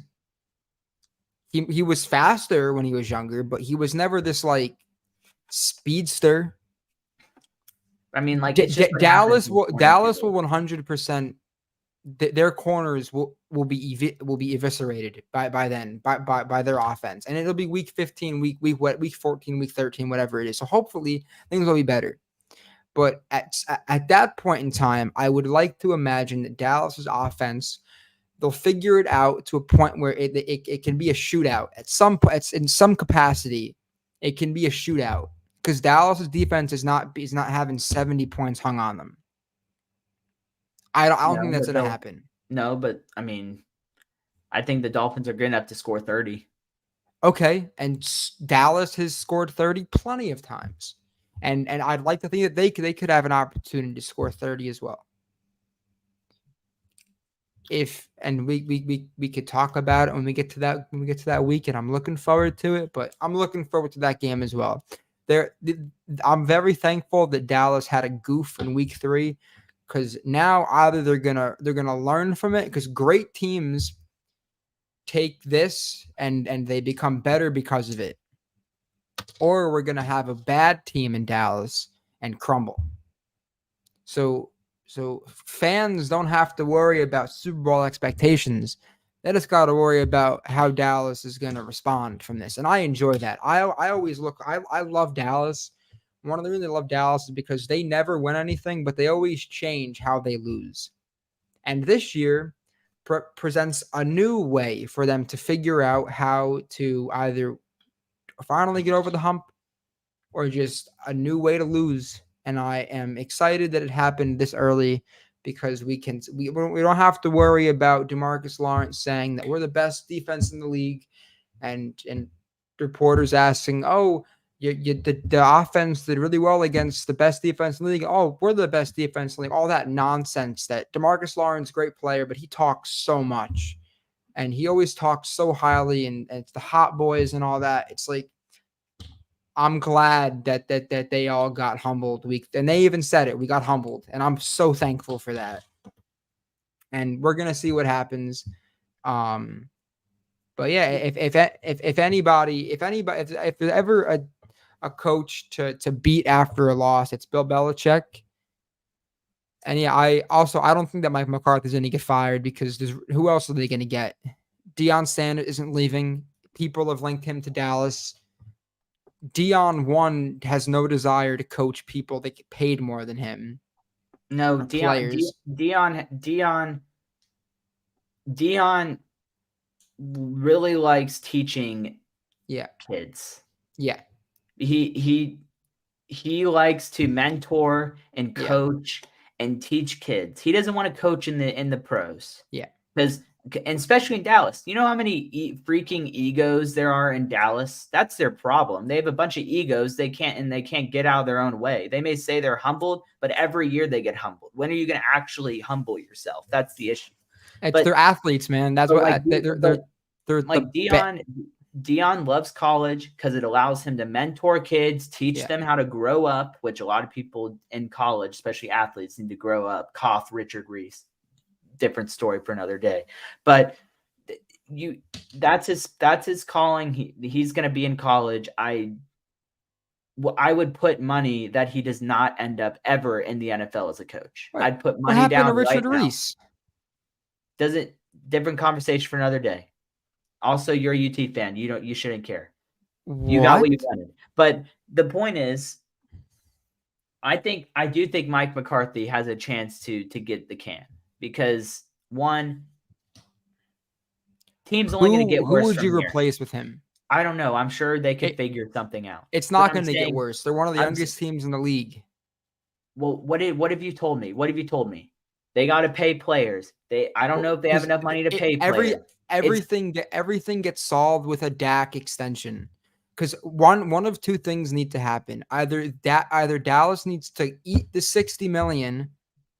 He was faster when he was younger, but he was never this like speedster. I mean, like, Dallas will 100%. Their corners will be eviscerated by then by their offense, and it'll be week 15, week 14, week 13, whatever it is. So hopefully things will be better. But at that point in time, I would like to imagine that Dallas's offense, they'll figure it out to a point where it can be a shootout in some capacity. It can be a shootout because Dallas's defense is not having 70 points hung on them. I don't think that's going to happen. No, but I mean, I think the Dolphins are good enough to score 30. Okay, and Dallas has scored 30 plenty of times. And I'd like to think that they could have an opportunity to score 30 as well. We could talk about it when we get to that week, and I'm looking forward to it, but I'm looking forward to that game as well. I'm very thankful that Dallas had a goof in week 3. Because now either they're gonna learn from it, because great teams take this and they become better because of it, or we're gonna have a bad team in Dallas and crumble. So fans don't have to worry about Super Bowl expectations. They just got to worry about how Dallas is gonna respond from this, and I enjoy that. I love Dallas. One of the reasons I love Dallas is because they never win anything, but they always change how they lose. And this year presents a new way for them to figure out how to either finally get over the hump or just a new way to lose. And I am excited that it happened this early because we don't have to worry about DeMarcus Lawrence saying that we're the best defense in the league and reporters asking, "Oh, the offense did really well against the best defense in the league. Oh, we're the best defense in the league." All that nonsense. That DeMarcus Lawrence, great player, but he talks so much, and he always talks so highly, and it's the hot boys and all that. It's like, I'm glad that they all got humbled. And they even said it. We got humbled, and I'm so thankful for that. And we're gonna see what happens. But yeah, if anybody, if there's ever a coach to beat after a loss, it's Bill Belichick. And yeah, I don't think that Mike McCarthy's going to get fired, because who else are they going to get? Deion Sanders isn't leaving. People have linked him to Dallas. Dion has no desire to coach people that get paid more than him. No, Dion really likes teaching kids. Yeah. He likes to mentor and coach and teach kids. He doesn't want to coach in the pros. Yeah. Because, and especially in Dallas, you know how many freaking egos there are in Dallas? That's their problem. They have a bunch of egos. They can't get out of their own way. They may say they're humbled, but every year they get humbled. When are you going to actually humble yourself? That's the issue. They're athletes, man. That's what they're like Dion loves college because it allows him to mentor kids, teach them how to grow up, which a lot of people in college, especially athletes, need to grow up. Cough, Richard Reese. Different story for another day. But that's his calling. He's going to be in college. I would put money that he does not end up ever in the NFL as a coach. Right. I'd put money down to Richard Reese. Different conversation for another day. Also, you're a UT fan. You shouldn't care. You got what you wanted. But the point is, I do think Mike McCarthy has a chance to get the can, because one, team's only going to get worse. Who would you replace with him? I don't know. I'm sure they could figure something out. It's not going to get worse. They're one of the youngest teams in the league. Well, what have you told me? What have you told me? They got to pay players. I don't know if they have enough money to pay players. Everything gets solved with a Dak extension, because one of two things need to happen. Either Dallas needs to eat the $60 million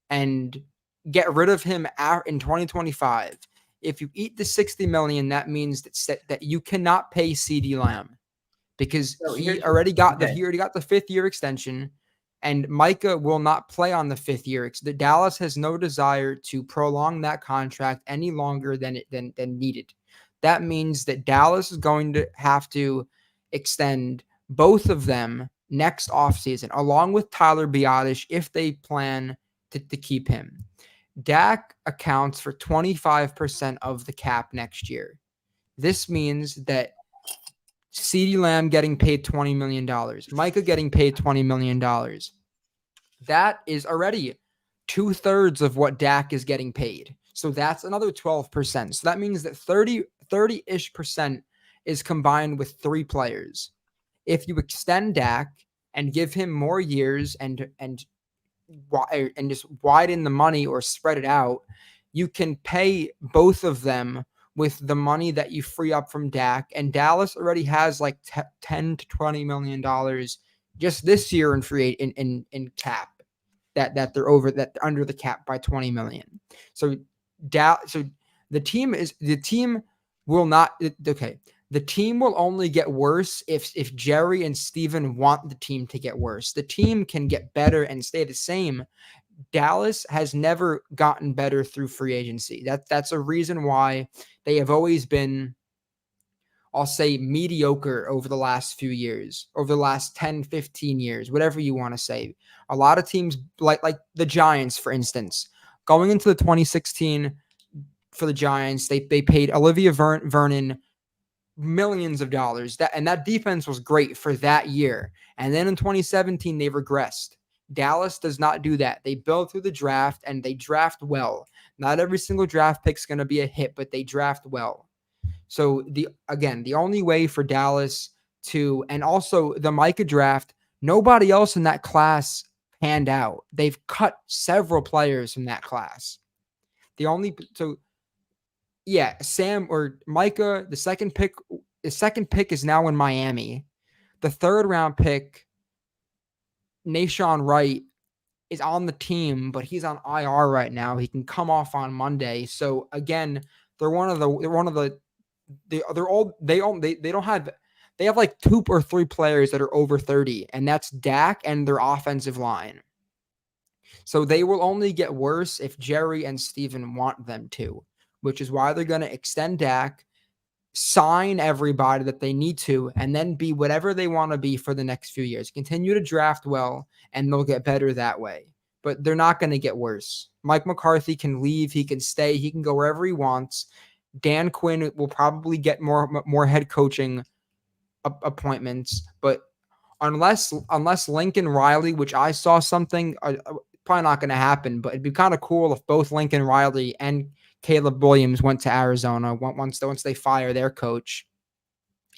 and get rid of him in 2025. If you eat the $60 million, that means that you cannot pay CeeDee Lamb, because he already got the 5th year extension. And Micah will not play on the 5th year. The Dallas has no desire to prolong that contract any longer than needed. That means that Dallas is going to have to extend both of them next offseason, along with Tyler Biadasz, if they plan to keep him. Dak accounts for 25% of the cap next year. This means that CeeDee Lamb getting paid $20 million. Micah getting paid $20 million. That is already 2/3 of what Dak is getting paid. So that's another 12%. So that means that 30-ish% is combined with 3 players. If you extend Dak and give him more years and just widen the money or spread it out, you can pay both of them with the money that you free up from Dak. And Dallas already has like $10 to $20 million just this year in in cap, that they're under the cap by $20 million. So the team will not. Okay, the team will only get worse if Jerry and Steven want the team to get worse. The team can get better and stay the same. Dallas has never gotten better through free agency. That's a reason why they have always been, I'll say, mediocre over the last few years, over the last 10, 15 years, whatever you want to say. A lot of teams, like the Giants, for instance, going into the 2016 for the Giants, they paid Olivia Vernon millions of dollars. That defense was great for that year. And then in 2017, they regressed. Dallas does not do that. They build through the draft, and they draft well. Not every single draft pick is going to be a hit, but they draft well. So the only way for Dallas to, and also the Micah draft, nobody else in that class panned out. They've cut several players from that class. Sam or Micah, the second pick second pick is now in Miami. The third round pick, Nashawn Wright, is on the team, but he's on IR right now. He can come off on Monday. So again, they have like 2 or 3 players that are over 30, and that's Dak and their offensive line. So they will only get worse if Jerry and Steven want them to, which is why they're going to extend Dak, sign everybody that they need to, and then be whatever they want to be for the next few years. Continue to draft well, and they'll get better that way. But they're not going to get worse. Mike McCarthy can leave. He can stay. He can go wherever he wants. Dan Quinn will probably get more head coaching appointments. But unless Lincoln Riley, which I saw something, probably not going to happen, but it'd be kind of cool if both Lincoln Riley and Caleb Williams went to Arizona once they fire their coach,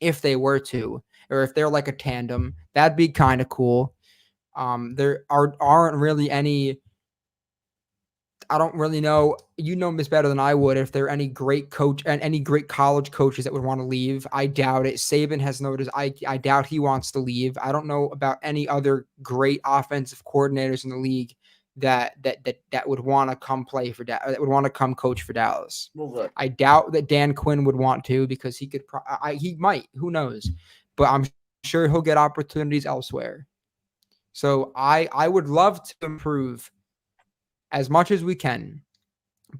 if they were to, or if they're like a tandem. That'd be kind of cool. There aren't really any. I don't really know. You know this better than I would. If there are any great coach and any great college coaches that would want to leave, I doubt it. Saban has noticed. I doubt he wants to leave. I don't know about any other great offensive coordinators in the league that would want to come play for that would want to come coach for Dallas. Well, look, I doubt that Dan Quinn would want to, because he could. He might. Who knows? But I'm sure he'll get opportunities elsewhere. So I would love to improve as much as we can.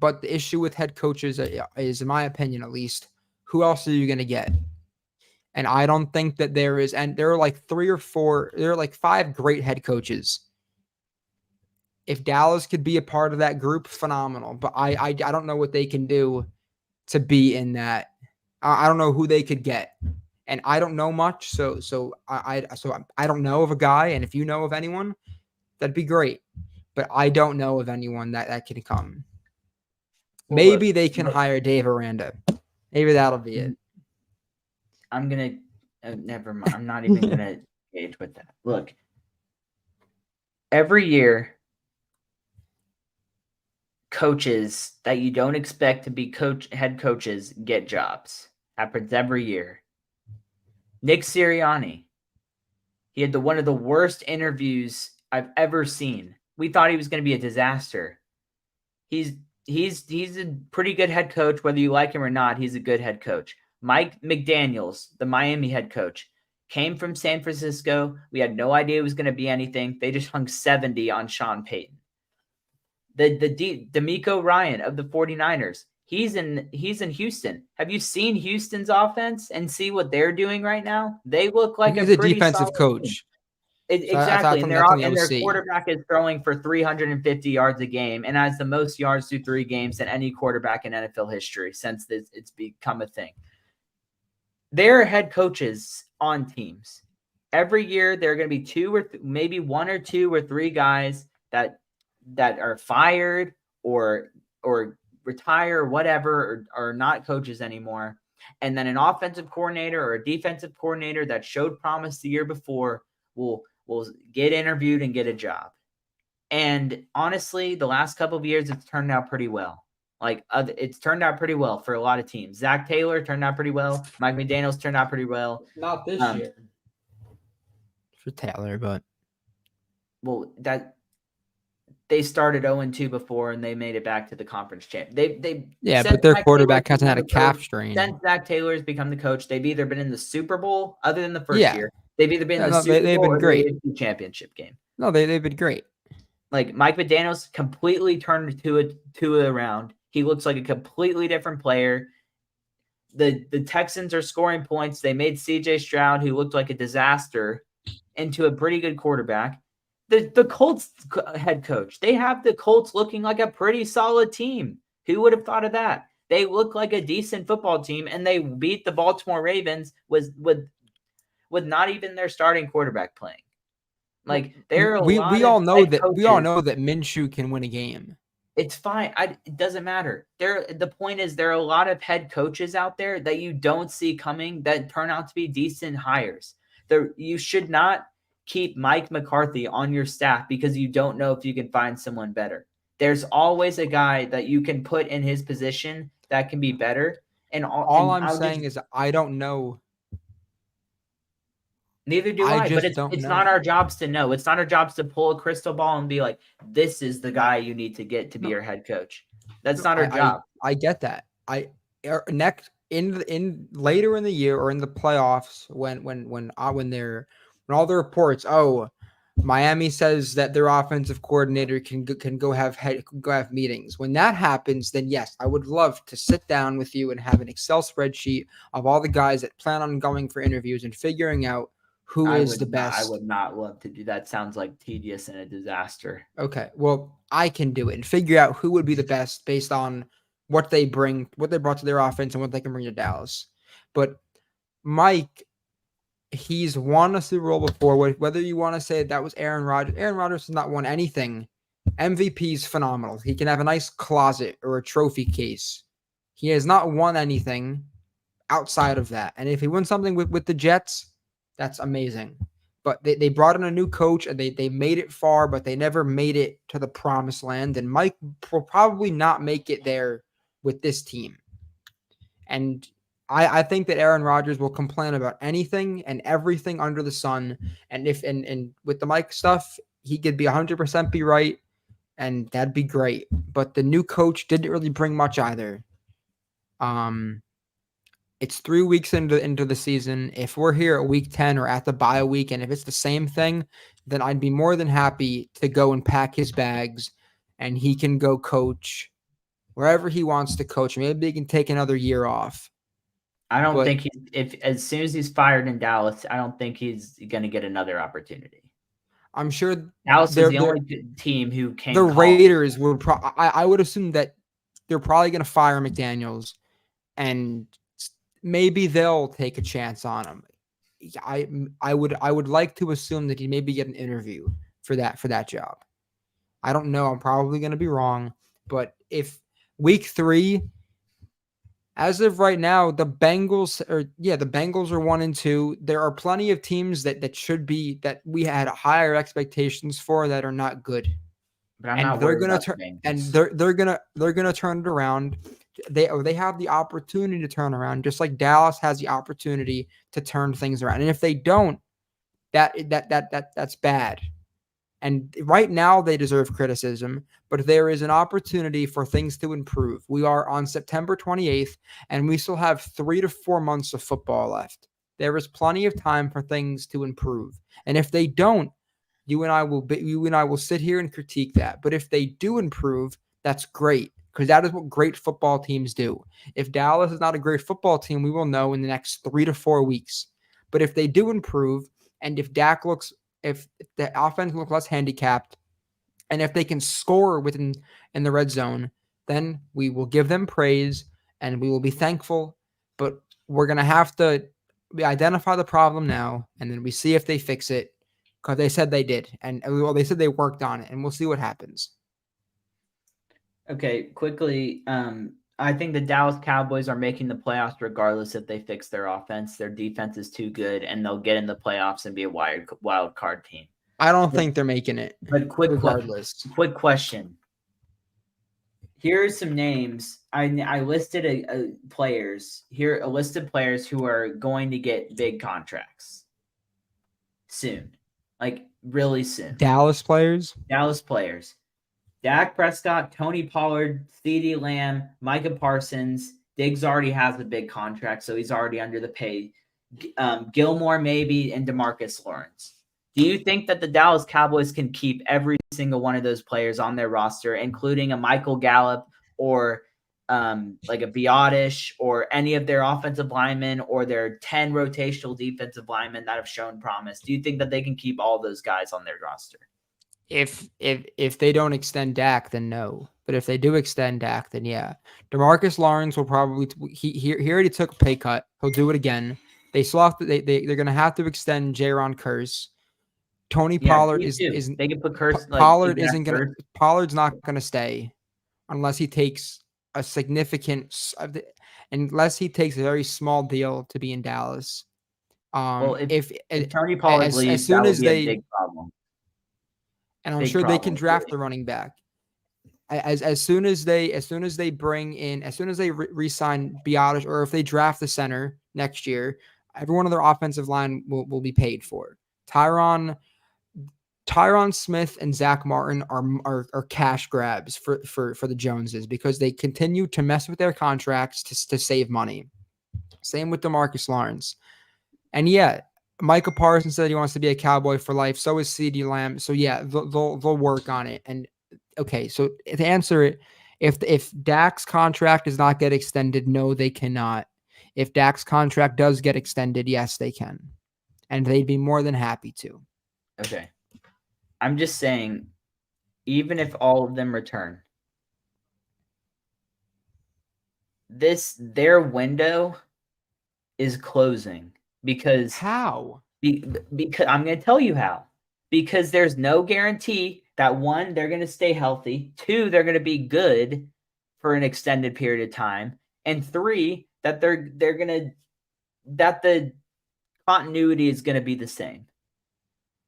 But the issue with head coaches is, in my opinion at least, who else are you going to get? And I don't think that there is. And there are like 3 or 4, there are like 5 great head coaches. If Dallas could be a part of that group, phenomenal. But I don't know what they can do to be in that. I don't know who they could get. And I don't know much. So I don't know of a guy. And if you know of anyone, that'd be great. But I don't know of anyone that can come. Well, maybe they can hire Dave Aranda. Maybe that'll be it. I'm going to never mind. I'm not even going to engage with that. Look, every year, coaches that you don't expect to be head coaches get jobs. Happens every year. Nick Sirianni. He had one of the worst interviews I've ever seen. We thought he was going to be a disaster. He's a pretty good head coach, whether you like him or not. He's a good head coach. Mike McDaniels, the Miami head coach, came from San Francisco. We had no idea it was going to be anything. They just hung 70 on Sean Payton. D'Amico Ryan of the 49ers, he's in Houston. Have you seen Houston's offense and see what they're doing right now? They look like he's a defensive coach. Exactly. And their quarterback is throwing for 350 yards a game and has the most yards through 3 games than any quarterback in NFL history since it's become a thing. They're head coaches on teams. Every year, there are going to be 2 or maybe 1 or 2 or 3 guys that are fired or retire or whatever, or not coaches anymore. And then an offensive coordinator or a defensive coordinator that showed promise the year before will get interviewed and get a job. And honestly, the last couple of years, it's turned out pretty well. It's turned out pretty well for a lot of teams. Zach Taylor turned out pretty well. Mike McDaniels turned out pretty well. Not this year for Taylor, but they started 0-2 before, and they made it back to the conference champ. But their quarterback hasn't had a calf strain. Since Zach Taylor has become the coach, they've either been in the Super Bowl, other than the first year. They've either been in the Super Bowl or the championship game. No, they've been great. Like Mike McDaniels completely turned Tua around. He looks like a completely different player. The Texans are scoring points. They made C.J. Stroud, who looked like a disaster, into a pretty good quarterback. The Colts head coach, they have the Colts looking like a pretty solid team. Who would have thought of that? They look like a decent football team, and they beat the Baltimore Ravens with not even their starting quarterback playing. Like we all know that Minshew can win a game. It's fine. It doesn't matter. The point is, there are a lot of head coaches out there that you don't see coming that turn out to be decent hires. You should not keep Mike McCarthy on your staff because you don't know if you can find someone better. There's always a guy that you can put in his position that can be better. And all I'm saying is I don't know Neither do I I, but just don't it's not know. our jobs to know. It's not our jobs to pull a crystal ball and be like, this is the guy you need to get to be No, your head coach. That's no, not our job. I get that. Next in later in the year or in the playoffs when all the reports, oh, Miami says that their offensive coordinator can go have meetings. When that happens, then yes, I would love to sit down with you and have an Excel spreadsheet of all the guys that plan on going for interviews and figuring out who is the I best. would not love to do that. Sounds like tedious and a disaster. Okay, well, I can do it and figure out who would be the best based on what they brought to their offense, and what they can bring to Dallas. But Mike, he's won a Super Bowl before. Whether you want to say that was Aaron Rodgers has not won anything. MVP is phenomenal. He can have a nice closet or a trophy case. He has not won anything outside of that. And if he wins something with the Jets, that's amazing. But they brought in a new coach and they made it far, but they never made it to the promised land. And Mike will probably not make it there with this team. And I think that Aaron Rodgers will complain about anything and everything under the sun. And and with the Mike stuff, he could be 100% be right, and that'd be great. But the new coach didn't really bring much either. It's 3 weeks into the season. If we're here at week 10 or at the bye week, and if it's the same thing, then I'd be more than happy to go and pack his bags, and he can go coach wherever he wants to coach. Maybe he can take another year off. I don't But think if as soon as he's fired in Dallas, I don't think he's going to get another opportunity. I'm sure Dallas is the only team who can. The Raiders would. I would assume that they're probably going to fire McDaniels, and maybe they'll take a chance on him. I would like to assume that he maybe get an interview for that job. I don't know. I'm probably going to be wrong, but if week 3, as of right now, the Bengals are 1-2. There are plenty of teams that we had higher expectations for that are not good. But I'm not worried about the Bengals. And they're gonna turn it around. They have the opportunity to turn around, just like Dallas has the opportunity to turn things around. And if they don't, that's bad. And right now they deserve criticism, but there is an opportunity for things to improve. We are on September 28th, and we still have 3 to 4 months of football left. There is plenty of time for things to improve. And if they don't, you and I will sit here and critique that. But if they do improve, that's great, because that is what great football teams do. If Dallas is not a great football team, we will know in the next 3 to 4 weeks. But if they do improve, and if the offense looks less handicapped, and if they can score in the red zone, then we will give them praise and we will be thankful. But we're going to have to identify the problem now, and then we see if they fix it, because they said they did. And they said they worked on it, and we'll see what happens. Okay, quickly, I think the Dallas Cowboys are making the playoffs regardless if they fix their offense. Their defense is too good, and they'll get in the playoffs and be a wild card team. I don't think they're making it. But regardless. Quick question. Here are some names. I listed a list of players who are going to get big contracts soon, like really soon. Dallas players. Dak Prescott, Tony Pollard, CeeDee Lamb, Micah Parsons. Diggs already has a big contract, so he's already under the pay. Gilmore maybe, and DeMarcus Lawrence. Do you think that the Dallas Cowboys can keep every single one of those players on their roster, including a Michael Gallup or like a Biotish or any of their offensive linemen or their 10 rotational defensive linemen that have shown promise? Do you think that they can keep all those guys on their roster? If they don't extend Dak, then no. But if they do extend Dak, then yeah. DeMarcus Lawrence will probably he already took a pay cut. He'll do it again. They still have to, they're going to have to extend Jaron Curse. Tony Pollard is they can put Curse. Pollard isn't going to. Pollard's not going to stay unless he takes a unless he takes a very small deal to be in Dallas. If Tony Pollard leaves, as soon as they, a big problem. And I'm sure they can draft the running back. As soon as they re-sign Biotish, or if they draft the center next year, Everyone on their offensive line will be paid for. Tyron Smith and Zach Martin are cash grabs for the Joneses because they continue to mess with their contracts to save money. Same with DeMarcus Lawrence. And yeah, Micah Parsons said he wants to be a Cowboy for life. So is CeeDee Lamb. So yeah, they'll work on it. And okay, so to answer it, if Dak's contract does not get extended, no, they cannot. If Dak's contract does get extended, yes, they can. And they'd be more than happy to. Okay. I'm just saying, even if all of them return, their window is closing because How? because I'm going to tell you how. Because there's no guarantee that one, they're going to stay healthy, two, they're going to be good for an extended period of time, and three, that that the continuity is going to be the same.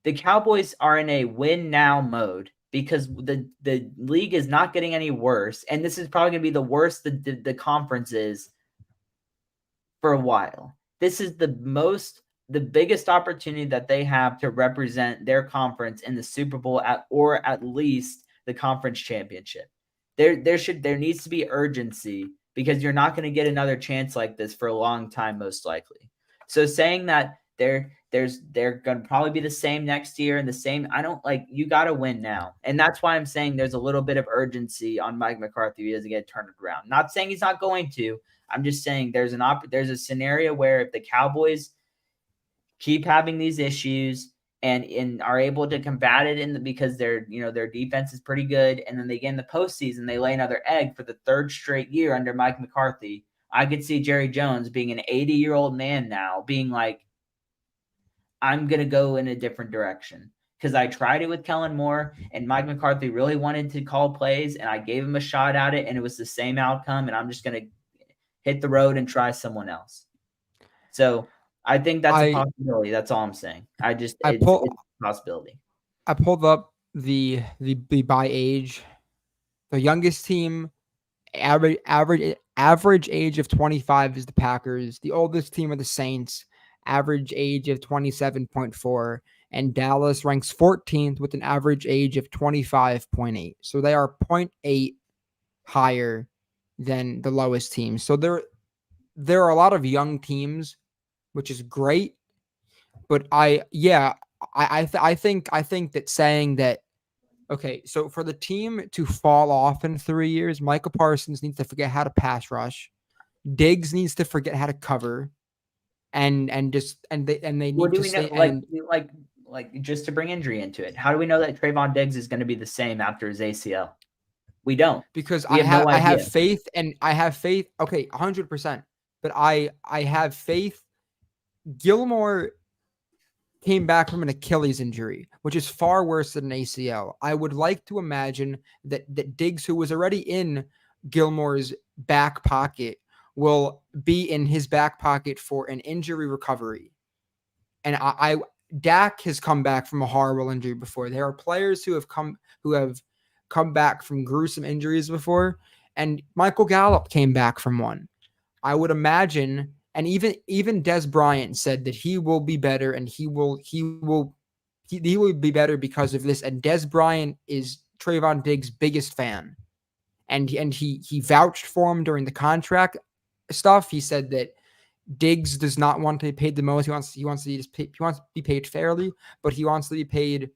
The Cowboys are in a win now mode because the league is not getting any worse, and this is probably going to be the worst the conference is for a while. This is the biggest opportunity that they have to represent their conference in the Super Bowl or at least the conference championship. There needs to be urgency because you're not going to get another chance like this for a long time, most likely. So saying that they're going to probably be the same next year and the same, you got to win now. And that's why I'm saying there's a little bit of urgency on Mike McCarthy. He doesn't get turned around. Not saying he's not going to. I'm just saying there's a scenario where if the Cowboys keep having these issues and are able to combat it because their defense is pretty good, and then they get in the postseason, they lay another egg for the third straight year under Mike McCarthy. I could see Jerry Jones being an 80-year-old man now, being like, I'm gonna go in a different direction. Because I tried it with Kellen Moore, and Mike McCarthy really wanted to call plays, and I gave him a shot at it, and it was the same outcome, and I'm just going to hit the road and try someone else. So I think that's a possibility. That's all I'm saying. It's a possibility. I pulled up the by age. The youngest team, average age of 25 is the Packers. The oldest team are the Saints, average age of 27.4. And Dallas ranks 14th with an average age of 25.8. So they are 0.8 higher than the lowest team. So there are a lot of young teams, which is great. But I think that saying that, okay, so for the team to fall off in 3 years, Micah Parsons needs to forget how to pass rush. Diggs needs to forget how to cover, and they need to stay. Like just to bring injury into it, how do we know that Trayvon Diggs is going to be the same after his ACL? We don't, because I have faith. Okay, 100%. But I have faith. Gilmore came back from an Achilles injury, which is far worse than an ACL. I would like to imagine that Diggs, who was already in Gilmore's back pocket, will be in his back pocket for an injury recovery. And Dak has come back from a horrible injury before. There are players who have come back from gruesome injuries before, and Michael Gallup came back from one. I would imagine, and even Des Bryant said that he will be better, and he will be better because of this. And Des Bryant is Trayvon Diggs' biggest fan, and he vouched for him during the contract stuff. He said that Diggs does not want to be paid the most. He wants to be paid fairly, but he wants to be paid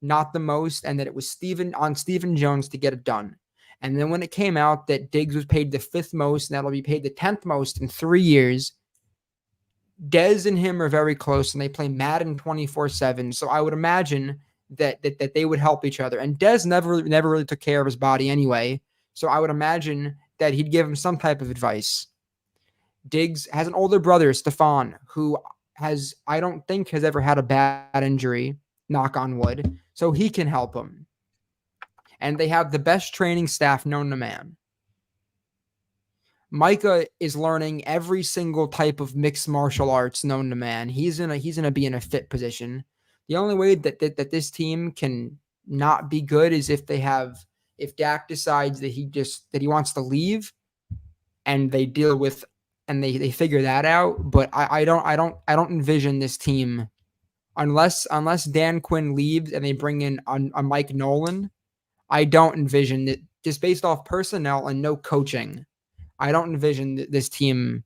not the most, and that it was Stephen Jones to get it done. And then when it came out that Diggs was paid the 5th most, and that'll be paid the 10th most in 3 years, Dez and him are very close, and they play Madden 24/7. So I would imagine that they would help each other. And Dez never really took care of his body anyway, so I would imagine that he'd give him some type of advice. Diggs has an older brother, Stephon, who I don't think has ever had a bad injury, knock on wood, so he can help him. And they have the best training staff known to man. Micah is learning every single type of mixed martial arts known to man. He's gonna be in a fit position. The only way that this team can not be good is if Dak decides that he wants to leave, and they deal with and they figure that out. But I don't envision this team unless Dan Quinn leaves and they bring in a Mike Nolan. I don't envision it just based off personnel and no coaching. I don't envision this team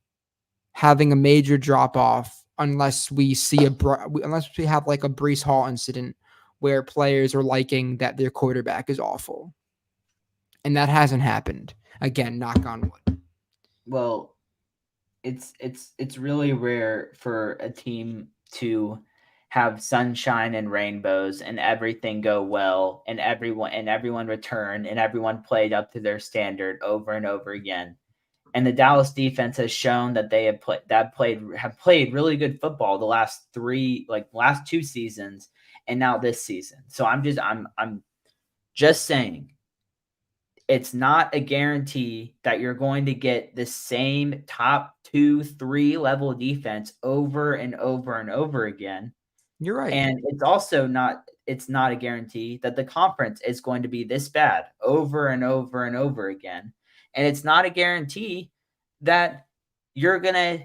having a major drop off unless we have like a Brees Hall incident where players are liking that their quarterback is awful, and that hasn't happened. Again, knock on wood. Well, it's really rare for a team to have sunshine and rainbows and everything go well and everyone return and everyone played up to their standard over and over again. And the Dallas defense has shown that they have played really good football the last last 2 seasons and now this season. So I'm just saying it's not a guarantee that you're going to get the same top 2, 3 level defense over and over and over again. You're right. And it's not a guarantee that the conference is going to be this bad over and over and over again. And it's not a guarantee that you're going to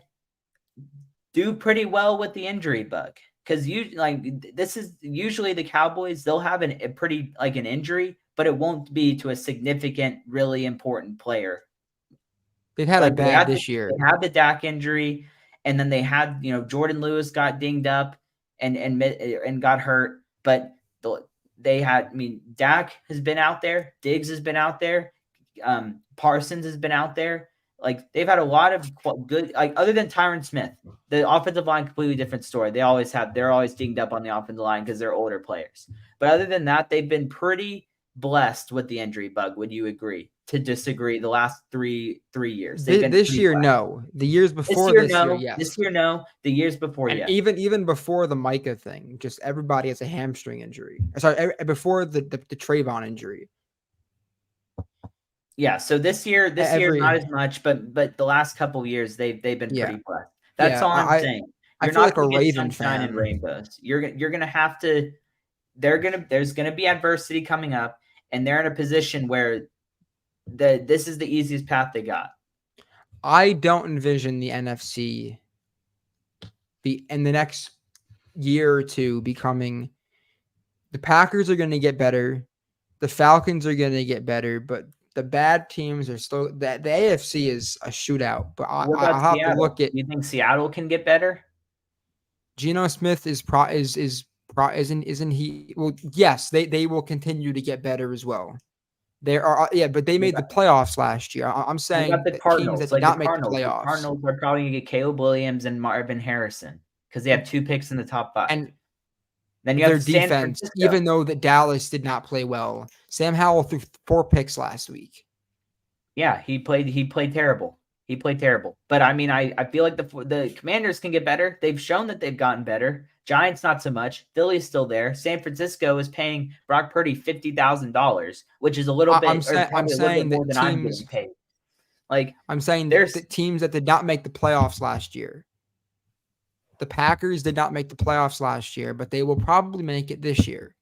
do pretty well with the injury bug. Because this is usually the Cowboys, they'll have a pretty an injury, but it won't be to a significant, really important player. They've had a bad this year. They had the Dak injury, and then they had, Jordan Lewis got dinged up and got hurt, but Dak has been out there, Diggs has been out there, Parsons has been out there. They've had a lot of good, other than Tyron Smith, the offensive line, completely different story. They're always dinged up on the offensive line because they're older players. But other than that, they've been pretty blessed with the injury bug. Would you agree? To disagree, the last three years. This year, blessed. No. The years before this year, yes. This year, no. The years before, yes. Even before the Micah thing, just everybody has a hamstring injury. Sorry, before the Trayvon injury. Yeah, so this year not as much, but the last couple of years they've been pretty blessed. That's all I'm saying. You're not like a Raven fan. And rainbows. You're gonna have to. There's gonna be adversity coming up, and they're in a position where this is the easiest path they got. I don't envision the NFC in the next year or two becoming. The Packers are going to get better. The Falcons are going to get better, but the bad teams are still that the AFC is a shootout. But I'll have to look at. You think Seattle can get better? Geno Smith isn't he? Well, yes, they will continue to get better as well. There are but they made the playoffs last year. I'm saying the Cardinals that did not make the playoffs. The Cardinals are probably going to get Caleb Williams and Marvin Harrison because they have 2 picks in the top 5. And then you have their defense, even though the Dallas did not play well. Sam Howell threw 4 picks last week. Yeah, he played terrible. He played terrible. But I feel like the Commanders can get better. They've shown that they've gotten better. Giants not so much. Philly's still there. San Francisco is paying Brock Purdy $50,000, which is a little bit. I'm saying more than I'm getting paid. I'm saying there's the teams that did not make the playoffs last year. The Packers did not make the playoffs last year, but they will probably make it this year.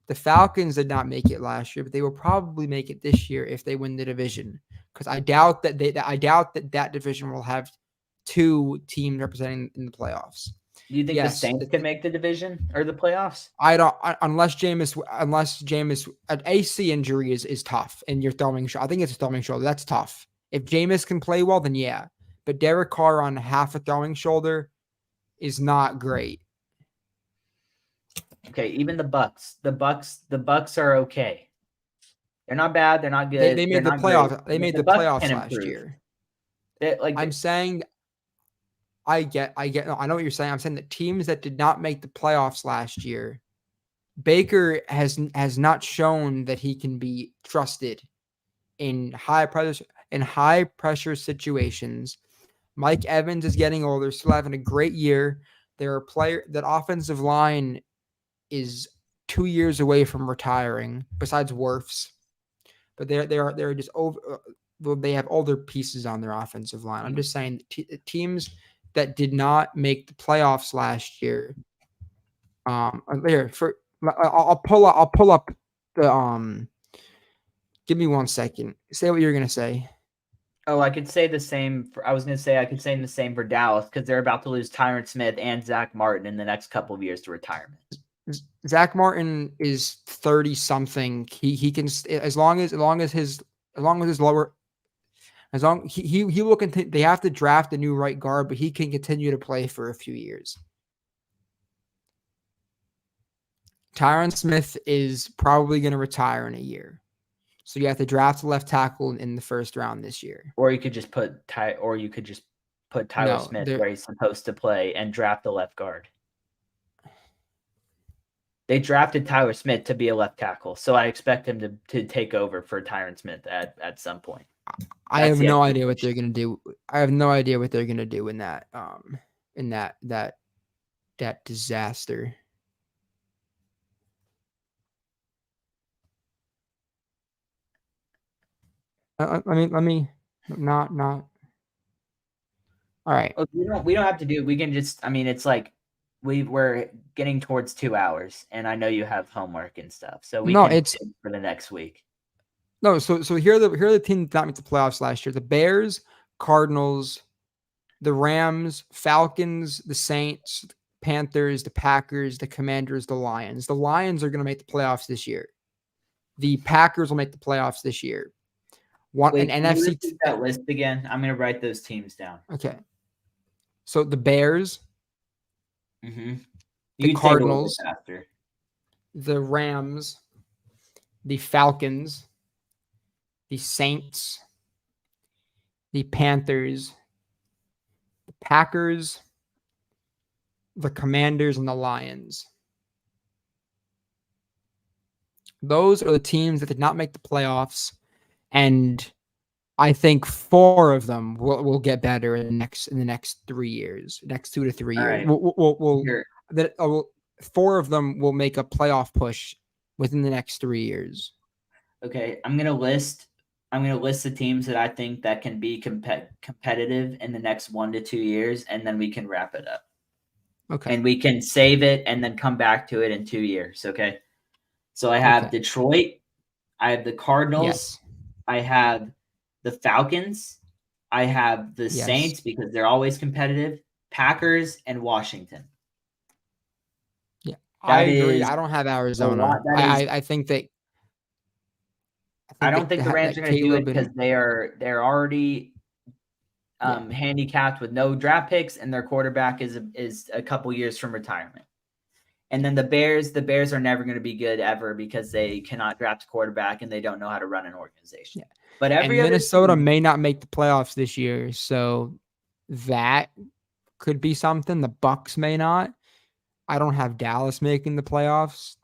The Falcons did not make it last year, but they will probably make it this year if they win the division. Because I doubt that division will have 2 teams representing in the playoffs. Do you think the Saints can make the division or the playoffs? I don't, unless Jameis, an AC injury is tough, and you're throwing. I think it's a throwing shoulder. That's tough. If Jameis can play well, then yeah. But Derek Carr on half a throwing shoulder is not great. Okay, even the Bucks are okay. They're not bad. They're not good. They made the playoffs. They made the playoffs last year. I'm saying. I know what you're saying. I'm saying that teams that did not make the playoffs last year, Baker has not shown that he can be trusted in high pressure situations. Mike Evans is getting older, still having a great year. That offensive line is 2 years away from retiring, besides Wirfs. But they're just over. They have older pieces on their offensive line. I'm just saying teams that did not make the playoffs last year. I'll pull up the. Give me 1 second. Say what you're gonna say. Oh, I could say the same. I was going to say I could say the same for Dallas because they're about to lose Tyron Smith and Zach Martin in the next couple of years to retirement. Zach Martin is 30 something. He can, as long as his lower, he will continue. They have to draft a new right guard, but he can continue to play for a few years. Tyron Smith is probably going to retire in a year. So you have to draft a left tackle in the first round this year. Or you could just put Tyler Smith where he's supposed to play and draft a left guard. They drafted Tyler Smith to be a left tackle, so I expect him to take over for Tyron Smith at some point. I have no idea what they're going to do. I have no idea what they're going to do in that disaster. Let me not. All right. Well, we don't have to do. We can just. I mean, it's like we're getting towards 2 hours, and I know you have homework and stuff, so we can it's for the next week. No, so here are the teams that made the playoffs last year: the Bears, Cardinals, the Rams, Falcons, the Saints, Panthers, the Packers, the Commanders, the Lions. The Lions are going to make the playoffs this year. The Packers will make the playoffs this year. An NFC that list again. I'm going to write those teams down. Okay. So the Bears, the Cardinals, the Rams, the Falcons, the Saints, the Panthers, the Packers, the Commanders, and the Lions. Those are the teams that did not make the playoffs, and I think 4 of them will get better in the next 3 years, next 2 to 3 years. Right. 4 of them will make a playoff push within the next 3 years. Okay, I'm gonna list the teams that I think that can be competitive in the next 1 to 2 years, and then we can wrap it up. Okay. And we can save it and then come back to it in 2 years. Okay. So I have Detroit, I have the Cardinals, yes. I have the Falcons, I have the Saints because they're always competitive, Packers, and Washington. Yeah, I agree. I don't have Arizona. I think that. I don't think the Rams are going to do it because they're already handicapped with no draft picks, and their quarterback is a couple years from retirement. And then the Bears are never going to be good ever because they cannot draft a quarterback and they don't know how to run an organization. Yeah. But Minnesota may not make the playoffs this year, so that could be something. The Bucks may not. I don't have Dallas making the playoffs.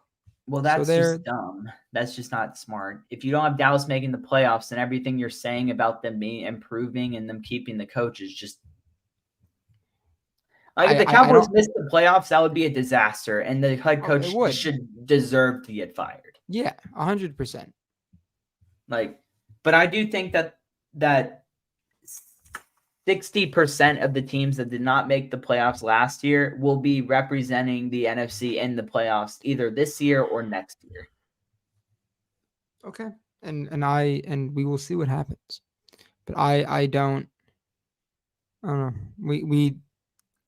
Well, that's just dumb. That's just not smart. If you don't have Dallas making the playoffs, then everything you're saying about them being improving and them keeping the coach is just like if the Cowboys missed the playoffs, that would be a disaster, and the head coach should deserve to get fired. Yeah, 100%. But I do think that 60% of the teams that did not make the playoffs last year will be representing the NFC in the playoffs either this year or next year. Okay. And we will see what happens. But I don't know.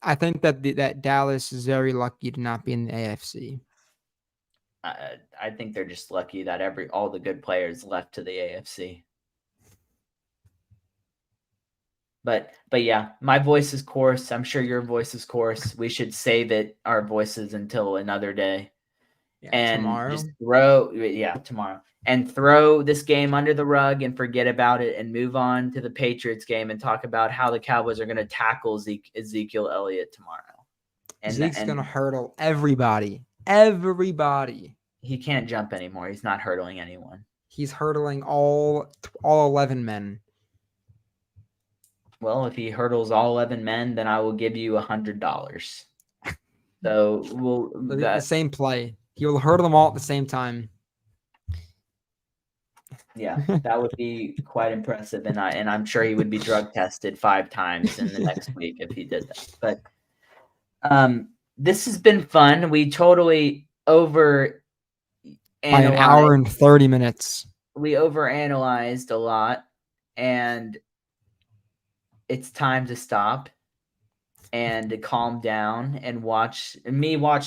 I think that Dallas is very lucky to not be in the AFC. I think they're just lucky that all the good players left to the AFC. But yeah, my voice is coarse. I'm sure your voice is coarse. We should save our voices until another day. Yeah, and tomorrow. Just tomorrow. And throw this game under the rug and forget about it and move on to the Patriots game and talk about how the Cowboys are going to tackle Ezekiel Elliott tomorrow. And Zeke's going to hurdle everybody. Everybody. He can't jump anymore. He's not hurdling anyone. He's hurdling all 11 men. Well, if he hurdles all 11 men, then I will give you $100. So the same play. He will hurdle them all at the same time. Yeah, that would be quite impressive, and I'm sure he would be drug tested 5 times in the next week if he did that. But this has been fun. We totally by an hour and 30 minutes. We overanalyzed a lot, and it's time to stop and to calm down and watch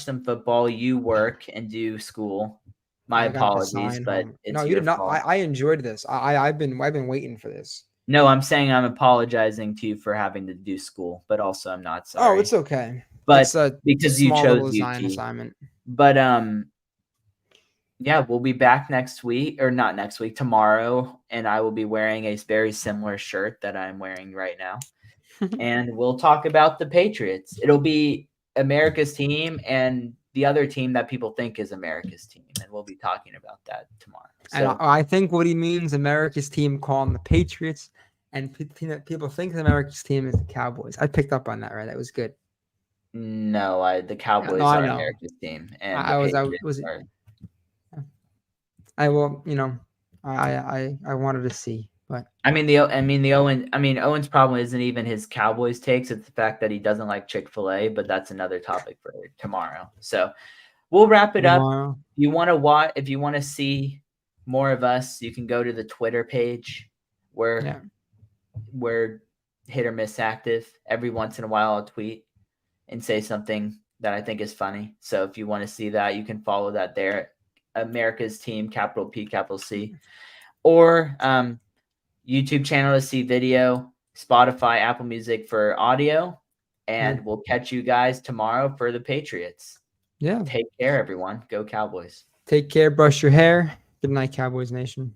some football. You work and do school. My I got to apologies, sign but home. it's No, you your did not. fault. I enjoyed this. I've been waiting for this. No, I'm saying I'm apologizing to you for having to do school, but also I'm not Oh, sorry. it's okay. But It's a because you small chose little design UT. assignment. But yeah, we'll be back next week, or not next week, tomorrow, and I will be wearing a very similar shirt that I'm wearing right now. And we'll talk about the Patriots. It'll be America's team and the other team that people think is America's team, and we'll be talking about that tomorrow. And So I think what he means, America's team calling the Patriots, and people think America's team is the Cowboys. I picked up on that, right? That was good. no, the Cowboys No, I are know. America's team, and the I Patriots was. are. I will. I wanted to see, but Owen's problem isn't even his Cowboys takes. It's the fact that he doesn't like Chick-fil-A, but that's another topic for tomorrow. So we'll wrap it up. tomorrow. If you want to see more of us, you can go to the Twitter page where we're hit or miss active. Every once in a while I'll tweet and say something that I think is funny. So if you want to see that, you can follow that there. America's Team, capital P, capital C. Or YouTube channel to see video, Spotify, Apple Music for audio. And we'll catch you guys tomorrow for the Patriots. Yeah. Take care, everyone. Go Cowboys. Take care. Brush your hair. Good night, Cowboys Nation.